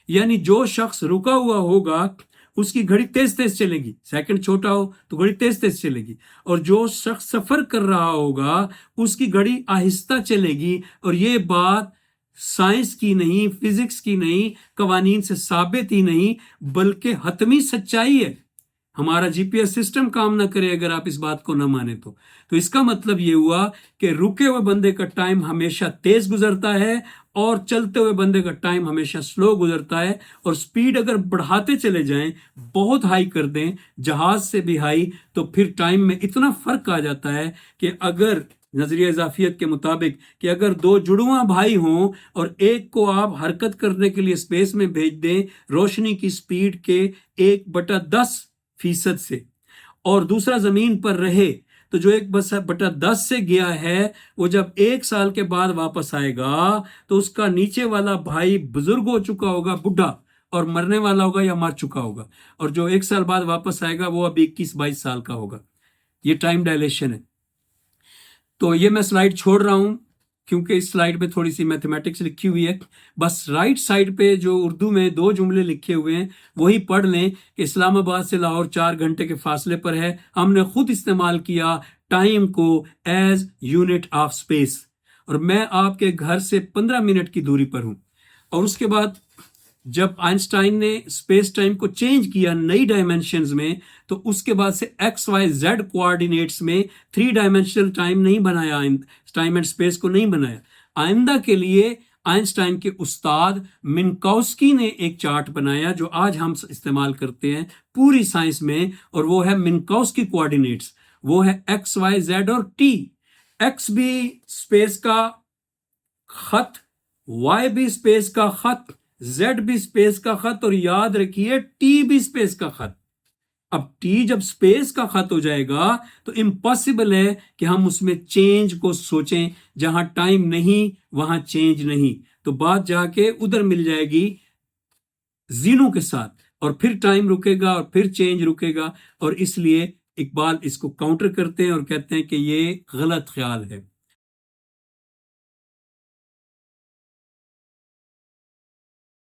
یعنی جو شخص رکا ہوا ہوگا اس کی گھڑی تیز تیز چلے گی, سیکنڈ چھوٹا ہو تو گھڑی تیز تیز چلے گی, اور جو شخص سفر کر رہا ہوگا اس کی گھڑی آہستہ چلے گی. اور یہ بات سائنس کی نہیں, فزکس کی نہیں, قوانین سے ثابت ہی نہیں, بلکہ حتمی سچائی ہے. ہمارا جی پی ایس سسٹم کام نہ کرے اگر آپ اس بات کو نہ مانیں تو اس کا مطلب یہ ہوا کہ رکے ہوئے بندے کا ٹائم ہمیشہ تیز گزرتا ہے اور چلتے ہوئے بندے کا ٹائم ہمیشہ سلو گزرتا ہے. اور سپیڈ اگر بڑھاتے چلے جائیں, بہت ہائی کر دیں, جہاز سے بھی ہائی, تو پھر ٹائم میں اتنا فرق آ جاتا ہے کہ اگر نظریہ اضافیت کے مطابق کہ اگر دو جڑواں بھائی ہوں اور ایک کو آپ حرکت کرنے کے لیے اسپیس میں بھیج دیں روشنی کی سپیڈ کے 1/10% سے, اور دوسرا زمین پر رہے, تو جو 1/10 سے گیا ہے وہ جب 1 سال کے بعد واپس آئے گا تو اس کا نیچے والا بھائی بزرگ ہو چکا ہوگا, بڈھا, اور مرنے والا ہوگا یا مر چکا ہوگا, اور جو 1 سال بعد واپس آئے گا وہ اب 21-22 سال کا ہوگا. یہ ٹائم ڈائلیشن ہے. تو یہ میں سلائیڈ چھوڑ رہا ہوں کیونکہ اس سلائیڈ پہ تھوڑی سی میتھمیٹکس لکھی ہوئی ہے. بس رائٹ سائیڈ پہ جو اردو میں 2 جملے لکھے ہوئے ہیں وہی پڑھ لیں کہ اسلام آباد سے لاہور 4 گھنٹے کے فاصلے پر ہے. ہم نے خود استعمال کیا ٹائم کو ایز یونٹ آف اسپیس, اور میں آپ کے گھر سے 15 منٹ کی دوری پر ہوں. اور اس کے بعد جب آئنسٹائن نے اسپیس ٹائم کو چینج کیا نئی ڈائمینشنز میں, تو اس کے بعد سے ایکس وائی زیڈ کوآرڈینیٹس میں 3 ڈائمینشنل ٹائم نہیں بنایا, ٹائم اینڈ اسپیس کو نہیں بنایا. آئندہ کے لیے آئنسٹائن کے استاد منکوسکی نے ایک چارٹ بنایا جو آج ہم استعمال کرتے ہیں پوری سائنس میں، اور وہ ہے منکوسکی کوآرڈینیٹس. وہ ہے ایکس وائی زیڈ اور ٹی. ایکس بھی اسپیس کا خط، وائی بھی اسپیس کا خط، زیڈ بھی اسپیس کا خط، اور یاد رکھیے ٹی بھی اسپیس کا خط. اب ٹی جب اسپیس کا خط ہو جائے گا تو امپاسبل ہے کہ ہم اس میں چینج کو سوچیں. جہاں ٹائم نہیں وہاں چینج نہیں، تو بات جا کے ادھر مل جائے گی زینو کے ساتھ، اور پھر ٹائم رکے گا اور پھر چینج رکے گا. اور اس لیے اقبال اس کو کاؤنٹر کرتے ہیں اور کہتے ہیں کہ یہ غلط خیال ہے.